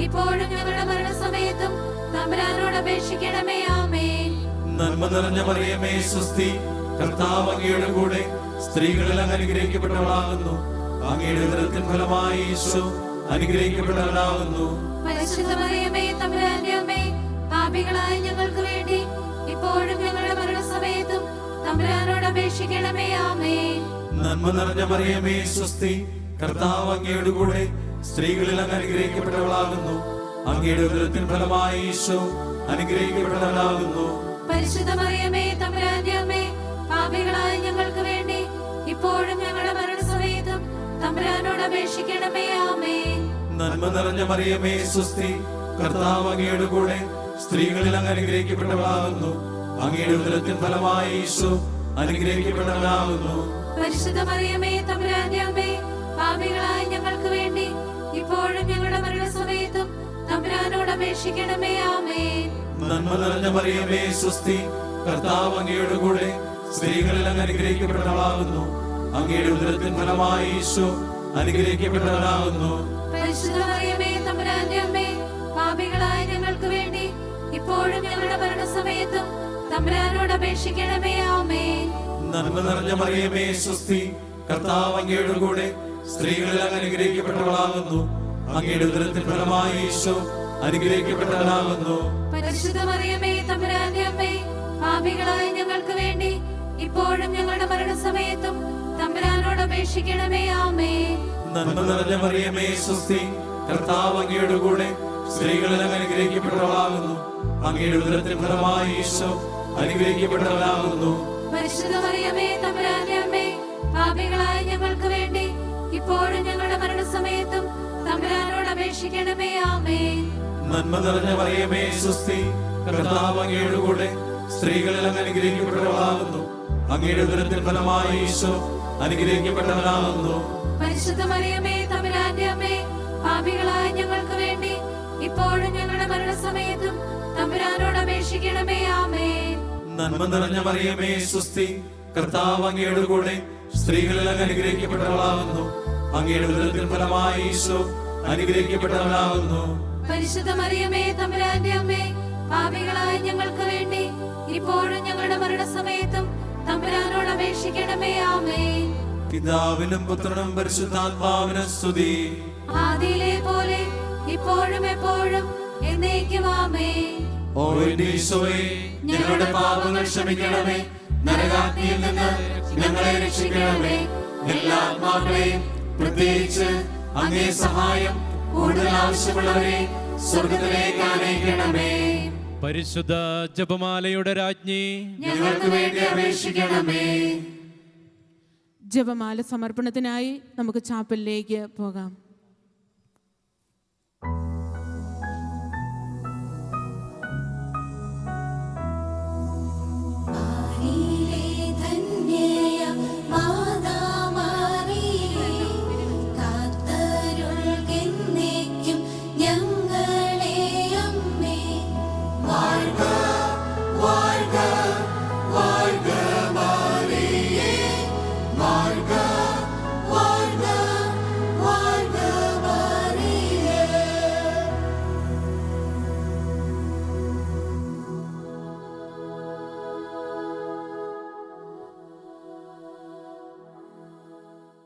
Speaker 5: ഇപ്പോഴും ഞങ്ങളുടെ മരണസമയത്തും തമ്പുരാനോട് അപേക്ഷിക്കണമേ. ആമേൻ.
Speaker 4: നന്മ നിറഞ്ഞ മറിയമേ സ്വസ്തി, കർത്താവ് അങ്ങയുടെ കൂടെ സ്ത്രീകളിൽ അങ്ങ് അനുഗ്രഹിക്കപ്പെട്ടവളാകുന്നു. അങ്ങയുടെ ഉദരത്തിൻ ഫലമായ ഈശോ അനുഗ്രഹിക്കപ്പെട്ടവനാകുന്നു.
Speaker 5: പരിശുദ്ധ മറിയമേ തമ്പുരാന്റെ അമ്മേ, പാപികളായ ഞങ്ങൾക്ക് വേണ്ടി ഇപ്പോഴും ഞങ്ങളുടെ മരണസമയത്തും തമ്പുരാനോട് അപേക്ഷിക്കണമേ. ആമേൻ.
Speaker 4: നന്മ നിറഞ്ഞ മറിയമേ സ്വസ്തി, കർത്താവ് അങ്ങയുടെ കൂടെ സ്ത്രീകളിൽ അങ്ങ് അനുഗ്രഹിക്കപ്പെട്ടവളാകുന്നു. അങ്ങയുടെ ഉദരത്തിൻ ഫലമായ ഈശോ അനുഗ്രഹിക്കപ്പെട്ടവനാകുന്നു.
Speaker 5: പരിശുദ്ധ മറിയമേ തമ്പുരാന്റെ അമ്മേ, പാപികളായ ഞങ്ങൾക്ക് വേണ്ടി ഇപ്പോഴും ഞങ്ങളുടെ മരണസമയത്തും തമ്പുരാനോട് അപേക്ഷിക്കണമേ. ആമേൻ.
Speaker 4: നന്മ നിറഞ്ഞ മറിയമേ സ്വസ്തി, കർത്താവ് അങ്ങയുടെ കൂടെ സ്ത്രീകളിൽ അങ്ങ് അനുഗ്രഹിക്കപ്പെട്ടവളാകുന്നു. അങ്ങയുടെ ഉദരത്തിൻ ഫലമായ ഈശോ അനുഗ്രഹിക്കപ്പെട്ടവനാകുന്നു.
Speaker 5: പരിശുദ്ധ മറിയമേ തമ്പുരാന്റെ അമ്മേ, പാപികളായ ഞങ്ങൾക്ക് വേണ്ടി ഇപ്പോഴും ഞങ്ങളുടെ മരണസമയത്തും തമ്പുരാനോട് അപേക്ഷിക്കണമേ. ആമേൻ.
Speaker 4: നന്മ നിറഞ്ഞ മറിയമേ സ്വസ്തി, കർത്താവ് അങ്ങയുടെ കൂടെ സ്ത്രീകളിൽ അങ്ങ് അനുഗ്രഹിക്കപ്പെട്ടവളാകുന്നു. അങ്ങയുടെ ഉദരത്തിൻ ഫലമായ ഈശോ അനുഗ്രഹിക്കപ്പെട്ടവനാകുന്നു.
Speaker 5: പരിശുദ്ധ മറിയമേ തമ്പുരാന്റെ അമ്മേ, പാപികളായ ഞങ്ങൾക്ക് വേണ്ടി ഇപ്പോഴും ഞങ്ങളുടെ മരണസമയത്തും തമ്പുരാനോട് അപേക്ഷിക്കണമേ. ആമേൻ.
Speaker 4: നന്മ നിറഞ്ഞ മറിയമേ സ്വസ്തി, കർത്താവ് അങ്ങയുടെ കൂടെ സ്ത്രീകളിൽ അങ്ങ് അനുഗ്രഹിക്കപ്പെട്ടവളാകുന്നു. അങ്ങയുടെ ഉദരത്തിൻ ഫലമായ ഈശോ അനുഗ്രഹിക്കപ്പെട്ടവനാകുന്നു.
Speaker 5: പരിശുദ്ധ മറിയമേ തമ്പുരാന്റെ അമ്മേ, പാപികളായ ഞങ്ങൾക്ക് വേണ്ടി ഇപ്പോഴും ഞങ്ങളുടെ മരണസമയത്തും തമ്പുരാനോട് അപേക്ഷിക്കണമേ. ആമേൻ.
Speaker 4: നന്മ നിറഞ്ഞ മറിയമേ സ്വസ്തി, കർത്താവ് അങ്ങയുടെ കൂടെ സ്ത്രീകളിൽ അങ്ങ് അനുഗ്രഹിക്കപ്പെട്ടവളാകുന്നു. അങ്ങയുടെ ഉദരത്തിൻ ഫലമായി ഈശോ അനുഗ്രഹിക്കപ്പെട്ടവനാകുന്നു.
Speaker 5: പരിശുദ്ധ മറിയമേ തമ്പുരാന്റെ അമ്മേ, പാപികളായ ഞങ്ങൾക്ക് വേണ്ടി ഇപ്പോഴും ഞങ്ങളുടെ മരണസമയത്തും തമ്പുരാനോട് അപേക്ഷിക്കണമേ. ആമേൻ.
Speaker 4: നന്മ നിറഞ്ഞ മറിയമേ സ്വസ്തി, കർത്താവ് അങ്ങയുടെ കൂടെ സ്ത്രീകളിൽ അങ്ങ് അനുഗ്രഹിക്കപ്പെട്ടവളാകുന്നു. അങ്ങയുടെ ഉദരത്തിൻ ഫലമായി ഈശോ അനുഗ്രഹിക്കപ്പെട്ടവനാകുന്നു.
Speaker 5: പരിശുദ്ധ മറിയമേ തമ്പുരാന്റെ അമ്മേ, പാപികളായ ഞങ്ങൾക്ക് വേണ്ടി ഇപ്പോഴും ഞങ്ങളുടെ മരണസമയത്തും തമ്പുരാനോട് അപേക്ഷിക്കണമേ. ആമേൻ.
Speaker 4: നന്മ നിറഞ്ഞ മറിയമേ സ്വസ്തി, കർത്താവ് അങ്ങയുടെ കൂടെ സ്ത്രീകളിൽ അങ്ങ് അനുഗ്രഹിക്കപ്പെട്ടവളാകുന്നു. അങ്ങയുടെ ഉദരത്തിൻ ഫലമായി ഈശോ അനുഗ്രഹിക്കപ്പെട്ടവനാകുന്നു.
Speaker 5: പരിശുദ്ധ മറിയമേ തമ്പുരാന്റെ അമ്മേ, പാപികളായ ഞങ്ങൾക്ക് വേണ്ടി ഇപ്പോഴും ഞങ്ങളുടെ മരണസമയത്തും തമ്പുരാനോട് അപേക്ഷിക്കണമേ. ആമേൻ.
Speaker 4: പിതാവിനും പുത്രനും പരിശുദ്ധാത്മാവിനും സ്തുതി.
Speaker 5: ആദിയിലെ പോലെ ഇപ്പോഴും എപ്പോഴും എന്നേക്കും. ആമേൻ.
Speaker 4: ഓ എന്റെ ഈശോയെ,
Speaker 3: ഞങ്ങളുടെ പാപങ്ങൾ ക്ഷമിക്കണമേ, നരകാഗ്നിയിൽ നിന്ന് ഞങ്ങളെ രക്ഷിക്കണമേ. എല്ലാ ആത്മാക്കളെയും പ്രത്യേകിച്ച് അങ്ങേ സഹായം കൂടുതൽ ആവശ്യമുള്ളവരെ സ്വർഗത്തിലേക്ക് ആനയിക്കണമേ.
Speaker 2: പരിശുദ്ധ ജപമാലയുടെ രാജ്ഞി,
Speaker 3: ഞങ്ങൾക്ക് വേണ്ടി അപേക്ഷിക്കണമേ.
Speaker 6: ജപമാല സമർപ്പണത്തിനായി നമുക്ക് ചാപ്പലിലേക്ക് പോകാം.